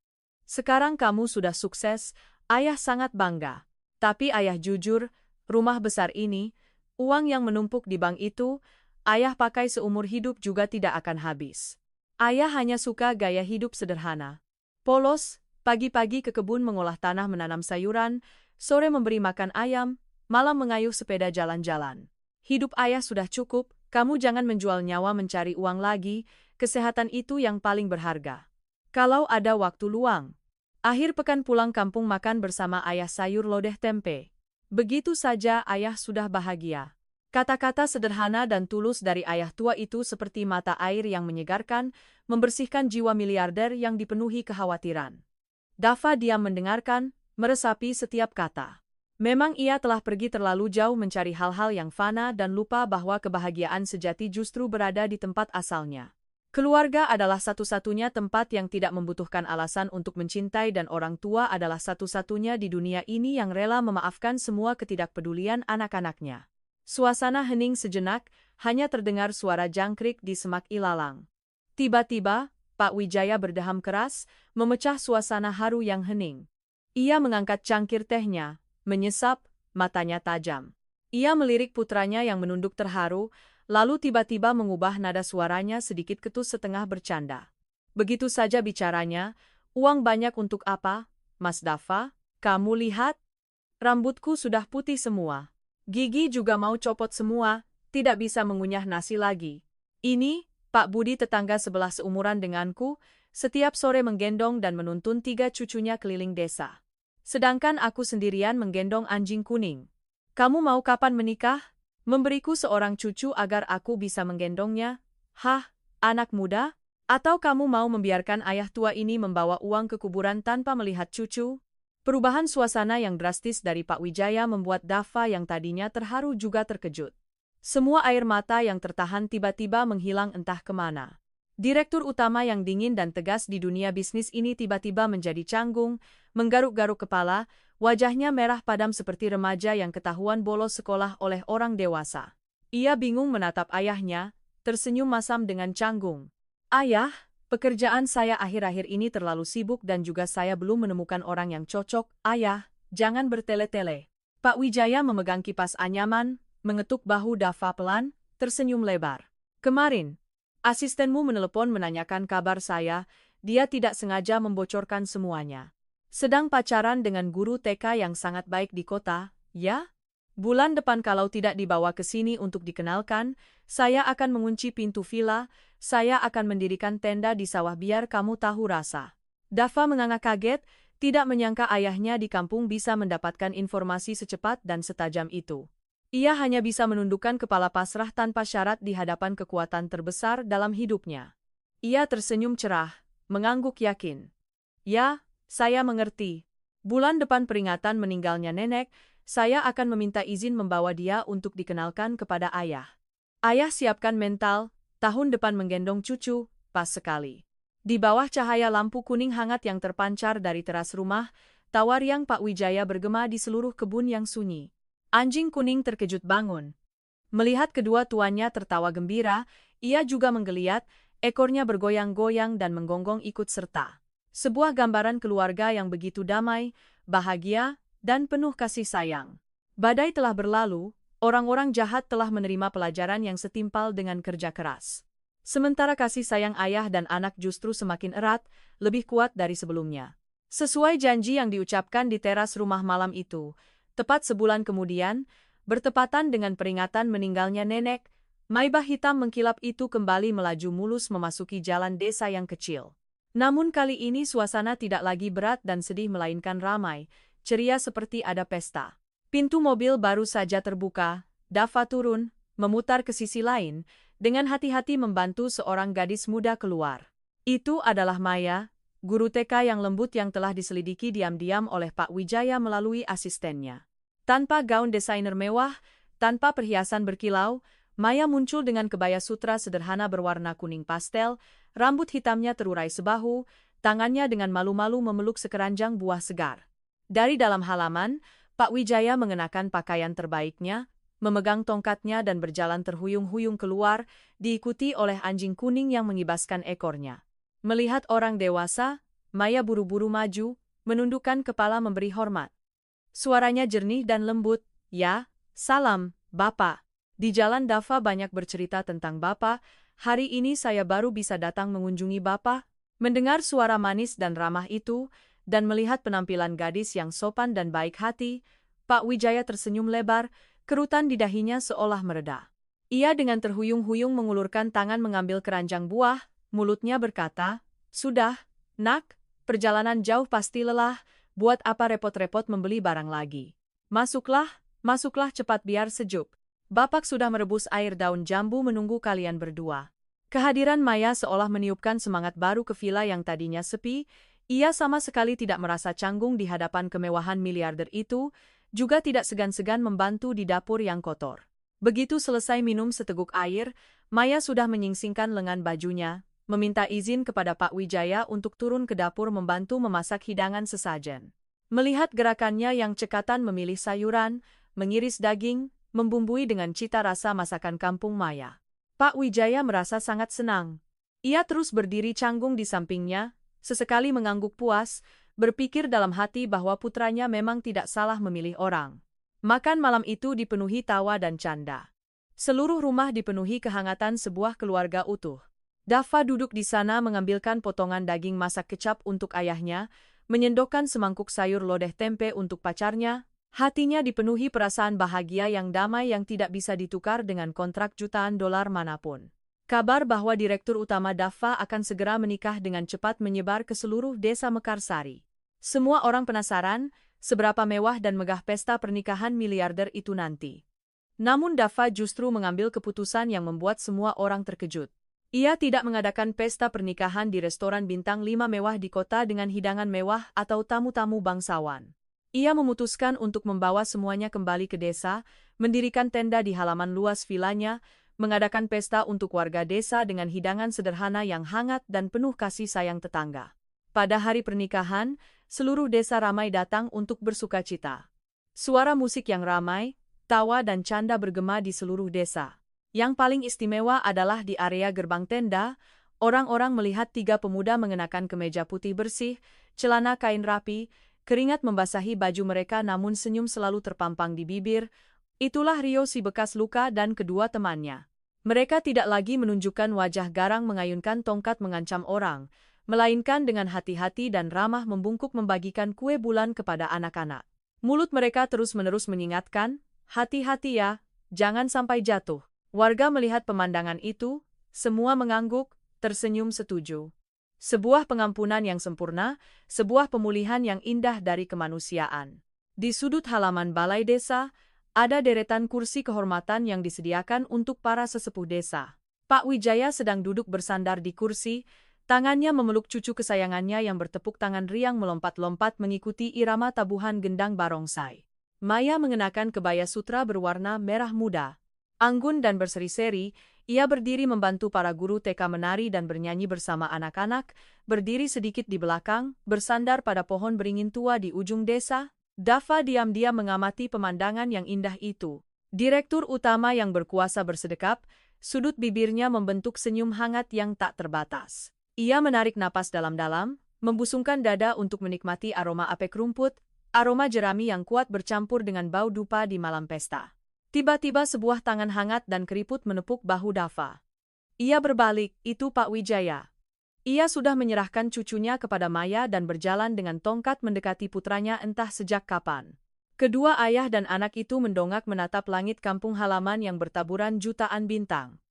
Sekarang kamu sudah sukses, ayah sangat bangga. Tapi ayah jujur, rumah besar ini, uang yang menumpuk di bank itu, ayah pakai seumur hidup juga tidak akan habis. Ayah hanya suka gaya hidup sederhana. Polos, pagi-pagi ke kebun mengolah tanah menanam sayuran, sore memberi makan ayam, malam mengayuh sepeda jalan-jalan. Hidup ayah sudah cukup, kamu jangan menjual nyawa mencari uang lagi, kesehatan itu yang paling berharga. Kalau ada waktu luang, akhir pekan pulang kampung makan bersama ayah sayur lodeh tempe. Begitu saja ayah sudah bahagia." Kata-kata sederhana dan tulus dari ayah tua itu seperti mata air yang menyegarkan, membersihkan jiwa miliarder yang dipenuhi kekhawatiran. Dava diam mendengarkan, meresapi setiap kata. Memang ia telah pergi terlalu jauh mencari hal-hal yang fana dan lupa bahwa kebahagiaan sejati justru berada di tempat asalnya. Keluarga adalah satu-satunya tempat yang tidak membutuhkan alasan untuk mencintai dan orang tua adalah satu-satunya di dunia ini yang rela memaafkan semua ketidakpedulian anak-anaknya. Suasana hening sejenak, hanya terdengar suara jangkrik di semak ilalang. Tiba-tiba, Pak Wijaya berdeham keras, memecah suasana haru yang hening. Ia mengangkat cangkir tehnya, menyesap, matanya tajam. Ia melirik putranya yang menunduk terharu, lalu tiba-tiba mengubah nada suaranya sedikit ketus setengah bercanda. Begitu saja bicaranya, "Uang banyak untuk apa, Mas Dava? Kamu lihat, rambutku sudah putih semua. Gigi juga mau copot semua, tidak bisa mengunyah nasi lagi. Ini, Pak Budi tetangga sebelah seumuran denganku, setiap sore menggendong dan menuntun 3 cucunya keliling desa. Sedangkan aku sendirian menggendong anjing kuning. Kamu mau kapan menikah? Memberiku seorang cucu agar aku bisa menggendongnya? Hah, anak muda? Atau kamu mau membiarkan ayah tua ini membawa uang ke kuburan tanpa melihat cucu?" Perubahan suasana yang drastis dari Pak Wijaya membuat Dava yang tadinya terharu juga terkejut. Semua air mata yang tertahan tiba-tiba menghilang entah kemana. Direktur utama yang dingin dan tegas di dunia bisnis ini tiba-tiba menjadi canggung, menggaruk-garuk kepala, wajahnya merah padam seperti remaja yang ketahuan bolos sekolah oleh orang dewasa. Ia bingung menatap ayahnya, tersenyum masam dengan canggung. "Ayah, pekerjaan saya akhir-akhir ini terlalu sibuk dan juga saya belum menemukan orang yang cocok. Ayah, jangan bertele-tele." Pak Wijaya memegang kipas anyaman, mengetuk bahu Dava pelan, tersenyum lebar. "Kemarin, asistenmu menelepon menanyakan kabar saya, dia tidak sengaja membocorkan semuanya. Sedang pacaran dengan guru TK yang sangat baik di kota, ya? Bulan depan kalau tidak dibawa ke sini untuk dikenalkan, saya akan mengunci pintu villa, saya akan mendirikan tenda di sawah biar kamu tahu rasa." Dava menganga kaget, tidak menyangka ayahnya di kampung bisa mendapatkan informasi secepat dan setajam itu. Ia hanya bisa menundukkan kepala pasrah tanpa syarat di hadapan kekuatan terbesar dalam hidupnya. Ia tersenyum cerah, mengangguk yakin. "Ya, saya mengerti. Bulan depan peringatan meninggalnya nenek, saya akan meminta izin membawa dia untuk dikenalkan kepada ayah. Ayah siapkan mental, tahun depan menggendong cucu, pas sekali." Di bawah cahaya lampu kuning hangat yang terpancar dari teras rumah, tawa riang Pak Wijaya bergema di seluruh kebun yang sunyi. Anjing kuning terkejut bangun. Melihat kedua tuannya tertawa gembira, ia juga menggeliat, ekornya bergoyang-goyang dan menggonggong ikut serta. Sebuah gambaran keluarga yang begitu damai, bahagia, dan penuh kasih sayang. Badai telah berlalu, orang-orang jahat telah menerima pelajaran yang setimpal dengan kerja keras. Sementara kasih sayang ayah dan anak justru semakin erat, lebih kuat dari sebelumnya. Sesuai janji yang diucapkan di teras rumah malam itu, tepat sebulan kemudian, bertepatan dengan peringatan meninggalnya nenek, Maybach hitam mengkilap itu kembali melaju mulus memasuki jalan desa yang kecil. Namun kali ini suasana tidak lagi berat dan sedih melainkan ramai, ceria seperti ada pesta. Pintu mobil baru saja terbuka, Dava turun, memutar ke sisi lain, dengan hati-hati membantu seorang gadis muda keluar. Itu adalah Maya, guru TK yang lembut yang telah diselidiki diam-diam oleh Pak Wijaya melalui asistennya. Tanpa gaun desainer mewah, tanpa perhiasan berkilau, Maya muncul dengan kebaya sutra sederhana berwarna kuning pastel, rambut hitamnya terurai sebahu, tangannya dengan malu-malu memeluk sekeranjang buah segar. Dari dalam halaman, Pak Wijaya mengenakan pakaian terbaiknya, memegang tongkatnya dan berjalan terhuyung-huyung keluar, diikuti oleh anjing kuning yang mengibaskan ekornya. Melihat orang dewasa, Maya buru-buru maju, menundukkan kepala memberi hormat. Suaranya jernih dan lembut, "Ya, salam, Bapak." Di jalan Dava banyak bercerita tentang Bapak, "Hari ini saya baru bisa datang mengunjungi Bapak." Mendengar suara manis dan ramah itu, dan melihat penampilan gadis yang sopan dan baik hati, Pak Wijaya tersenyum lebar, kerutan di dahinya seolah mereda. Ia dengan terhuyung-huyung mengulurkan tangan mengambil keranjang buah, mulutnya berkata, "Sudah, nak, perjalanan jauh pasti lelah, buat apa repot-repot membeli barang lagi. Masuklah, masuklah cepat biar sejuk. Bapak sudah merebus air daun jambu menunggu kalian berdua." Kehadiran Maya seolah meniupkan semangat baru ke villa yang tadinya sepi, ia sama sekali tidak merasa canggung di hadapan kemewahan miliarder itu, juga tidak segan-segan membantu di dapur yang kotor. Begitu selesai minum seteguk air, Maya sudah menyingsingkan lengan bajunya, meminta izin kepada Pak Wijaya untuk turun ke dapur membantu memasak hidangan sesajen. Melihat gerakannya yang cekatan memilih sayuran, mengiris daging, membumbui dengan cita rasa masakan kampung Maya, Pak Wijaya merasa sangat senang. Ia terus berdiri canggung di sampingnya, sesekali mengangguk puas, berpikir dalam hati bahwa putranya memang tidak salah memilih orang. Makan malam itu dipenuhi tawa dan canda. Seluruh rumah dipenuhi kehangatan sebuah keluarga utuh. Dava duduk di sana mengambilkan potongan daging masak kecap untuk ayahnya, menyendokkan semangkuk sayur lodeh tempe untuk pacarnya, hatinya dipenuhi perasaan bahagia yang damai yang tidak bisa ditukar dengan kontrak jutaan dolar manapun. Kabar bahwa Direktur Utama Dava akan segera menikah dengan cepat menyebar ke seluruh desa Mekarsari. Semua orang penasaran, seberapa mewah dan megah pesta pernikahan miliarder itu nanti. Namun Dava justru mengambil keputusan yang membuat semua orang terkejut. Ia tidak mengadakan pesta pernikahan di restoran bintang 5 mewah di kota dengan hidangan mewah atau tamu-tamu bangsawan. Ia memutuskan untuk membawa semuanya kembali ke desa, mendirikan tenda di halaman luas vilanya, mengadakan pesta untuk warga desa dengan hidangan sederhana yang hangat dan penuh kasih sayang tetangga. Pada hari pernikahan, seluruh desa ramai datang untuk bersukacita. Suara musik yang ramai, tawa dan canda bergema di seluruh desa. Yang paling istimewa adalah di area gerbang tenda, orang-orang melihat 3 pemuda mengenakan kemeja putih bersih, celana kain rapi, keringat membasahi baju mereka namun senyum selalu terpampang di bibir. Itulah Rio si bekas luka dan kedua temannya. Mereka tidak lagi menunjukkan wajah garang mengayunkan tongkat mengancam orang, melainkan dengan hati-hati dan ramah membungkuk membagikan kue bulan kepada anak-anak. Mulut mereka terus-menerus mengingatkan, hati-hati ya, jangan sampai jatuh. Warga melihat pemandangan itu, semua mengangguk, tersenyum setuju. Sebuah pengampunan yang sempurna, sebuah pemulihan yang indah dari kemanusiaan. Di sudut halaman balai desa, ada deretan kursi kehormatan yang disediakan untuk para sesepuh desa. Pak Wijaya sedang duduk bersandar di kursi, tangannya memeluk cucu kesayangannya yang bertepuk tangan riang melompat-lompat mengikuti irama tabuhan gendang barongsai. Maya mengenakan kebaya sutra berwarna merah muda. Anggun dan berseri-seri, ia berdiri membantu para guru TK menari dan bernyanyi bersama anak-anak, berdiri sedikit di belakang, bersandar pada pohon beringin tua di ujung desa. Dafa diam-diam mengamati pemandangan yang indah itu. Direktur utama yang berkuasa bersedekap, sudut bibirnya membentuk senyum hangat yang tak terbatas. Ia menarik napas dalam-dalam, membusungkan dada untuk menikmati aroma apek rumput, aroma jerami yang kuat bercampur dengan bau dupa di malam pesta. Tiba-tiba sebuah tangan hangat dan keriput menepuk bahu Dafa. Ia berbalik, itu Pak Wijaya. Ia sudah menyerahkan cucunya kepada Maya dan berjalan dengan tongkat mendekati putranya entah sejak kapan. Kedua ayah dan anak itu mendongak menatap langit kampung halaman yang bertaburan jutaan bintang.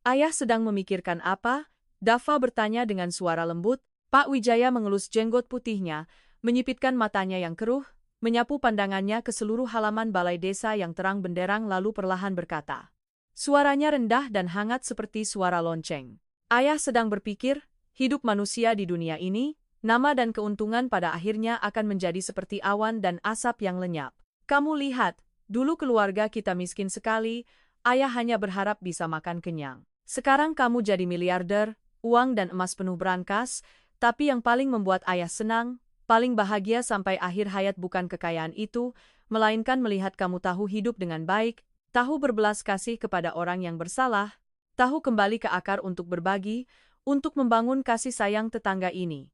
Ayah sedang memikirkan apa? Dafa bertanya dengan suara lembut. Pak Wijaya mengelus jenggot putihnya, menyipitkan matanya yang keruh, menyapu pandangannya ke seluruh halaman balai desa yang terang benderang lalu perlahan berkata. Suaranya rendah dan hangat seperti suara lonceng. Ayah sedang berpikir, hidup manusia di dunia ini, nama dan keuntungan pada akhirnya akan menjadi seperti awan dan asap yang lenyap. Kamu lihat, dulu keluarga kita miskin sekali, ayah hanya berharap bisa makan kenyang. Sekarang kamu jadi miliarder, uang dan emas penuh berangkas, tapi yang paling membuat ayah senang, paling bahagia sampai akhir hayat bukan kekayaan itu, melainkan melihat kamu tahu hidup dengan baik, tahu berbelas kasih kepada orang yang bersalah, tahu kembali ke akar untuk berbagi, untuk membangun kasih sayang tetangga ini.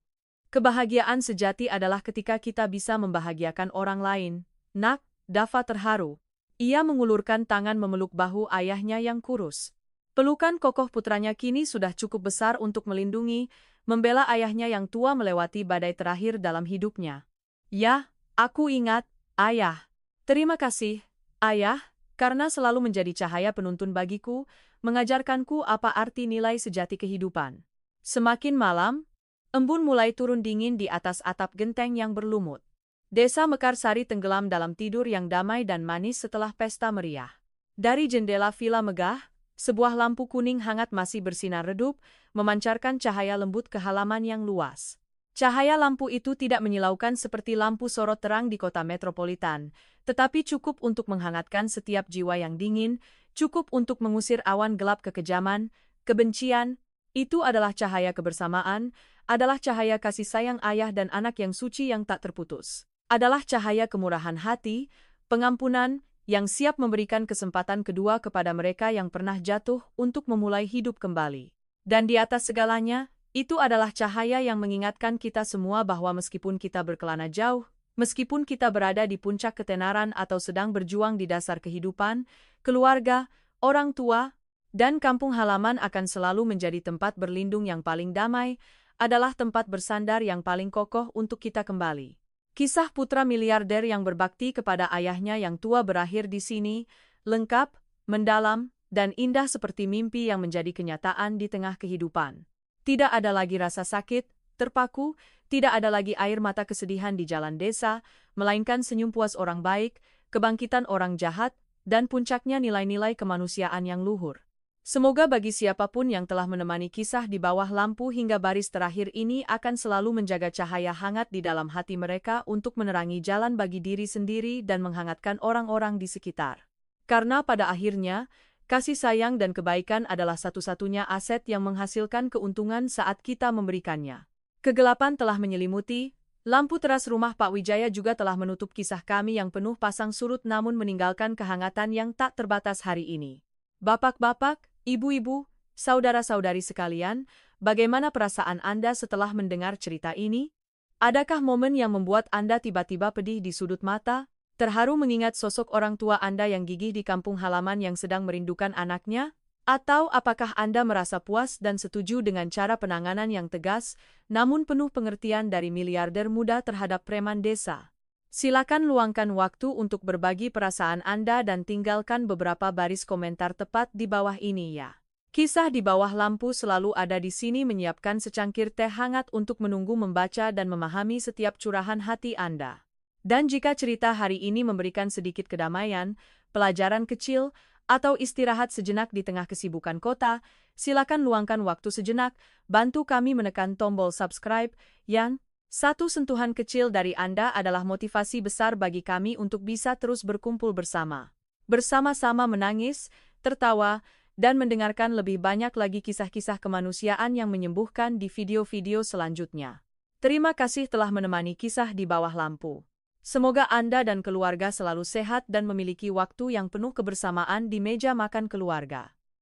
Kebahagiaan sejati adalah ketika kita bisa membahagiakan orang lain. Nak, Dafa terharu. Ia mengulurkan tangan memeluk bahu ayahnya yang kurus. Pelukan kokoh putranya kini sudah cukup besar untuk melindungi, membela ayahnya yang tua melewati badai terakhir dalam hidupnya. Ya, aku ingat, ayah. Terima kasih, ayah, karena selalu menjadi cahaya penuntun bagiku, mengajarkanku apa arti nilai sejati kehidupan. Semakin malam, embun mulai turun dingin di atas atap genteng yang berlumut. Desa Mekarsari tenggelam dalam tidur yang damai dan manis setelah pesta meriah. Dari jendela villa megah, sebuah lampu kuning hangat masih bersinar redup, memancarkan cahaya lembut ke halaman yang luas. Cahaya lampu itu tidak menyilaukan seperti lampu sorot terang di kota metropolitan, tetapi cukup untuk menghangatkan setiap jiwa yang dingin, cukup untuk mengusir awan gelap kekejaman, kebencian. Itu adalah cahaya kebersamaan, adalah cahaya kasih sayang ayah dan anak yang suci yang tak terputus. Adalah cahaya kemurahan hati, pengampunan, yang siap memberikan kesempatan kedua kepada mereka yang pernah jatuh untuk memulai hidup kembali. Dan di atas segalanya, itu adalah cahaya yang mengingatkan kita semua bahwa meskipun kita berkelana jauh, meskipun kita berada di puncak ketenaran atau sedang berjuang di dasar kehidupan, keluarga, orang tua, dan kampung halaman akan selalu menjadi tempat berlindung yang paling damai, adalah tempat bersandar yang paling kokoh untuk kita kembali. Kisah putra miliarder yang berbakti kepada ayahnya yang tua berakhir di sini, lengkap, mendalam, dan indah seperti mimpi yang menjadi kenyataan di tengah kehidupan. Tidak ada lagi rasa sakit, terpaku, tidak ada lagi air mata kesedihan di jalan desa, melainkan senyum puas orang baik, kebangkitan orang jahat, dan puncaknya nilai-nilai kemanusiaan yang luhur. Semoga bagi siapapun yang telah menemani kisah di bawah lampu hingga baris terakhir ini akan selalu menjaga cahaya hangat di dalam hati mereka untuk menerangi jalan bagi diri sendiri dan menghangatkan orang-orang di sekitar. Karena pada akhirnya, Kasih sayang dan kebaikan adalah satu-satunya aset yang menghasilkan keuntungan saat kita memberikannya. Kegelapan telah menyelimuti, lampu teras rumah Pak Wijaya juga telah menutup kisah kami yang penuh pasang surut namun meninggalkan kehangatan yang tak terbatas hari ini. Bapak-bapak, ibu-ibu, saudara-saudari sekalian, bagaimana perasaan Anda setelah mendengar cerita ini? Adakah momen yang membuat Anda tiba-tiba pedih di sudut mata? Terharu mengingat sosok orang tua Anda yang gigih di kampung halaman yang sedang merindukan anaknya? Atau apakah Anda merasa puas dan setuju dengan cara penanganan yang tegas, namun penuh pengertian dari miliarder muda terhadap preman desa? Silakan luangkan waktu untuk berbagi perasaan Anda dan tinggalkan beberapa baris komentar tepat di bawah ini ya. Kisah di bawah lampu selalu ada di sini menyiapkan secangkir teh hangat untuk menunggu membaca dan memahami setiap curahan hati Anda. Dan jika cerita hari ini memberikan sedikit kedamaian, pelajaran kecil, atau istirahat sejenak di tengah kesibukan kota, silakan luangkan waktu sejenak, bantu kami menekan tombol subscribe, yang satu sentuhan kecil dari Anda adalah motivasi besar bagi kami untuk bisa terus berkumpul bersama. Bersama-sama menangis, tertawa, dan mendengarkan lebih banyak lagi kisah-kisah kemanusiaan yang menyembuhkan di video-video selanjutnya. Terima kasih telah menemani kisah di bawah lampu. Semoga Anda dan keluarga selalu sehat dan memiliki waktu yang penuh kebersamaan di meja makan keluarga.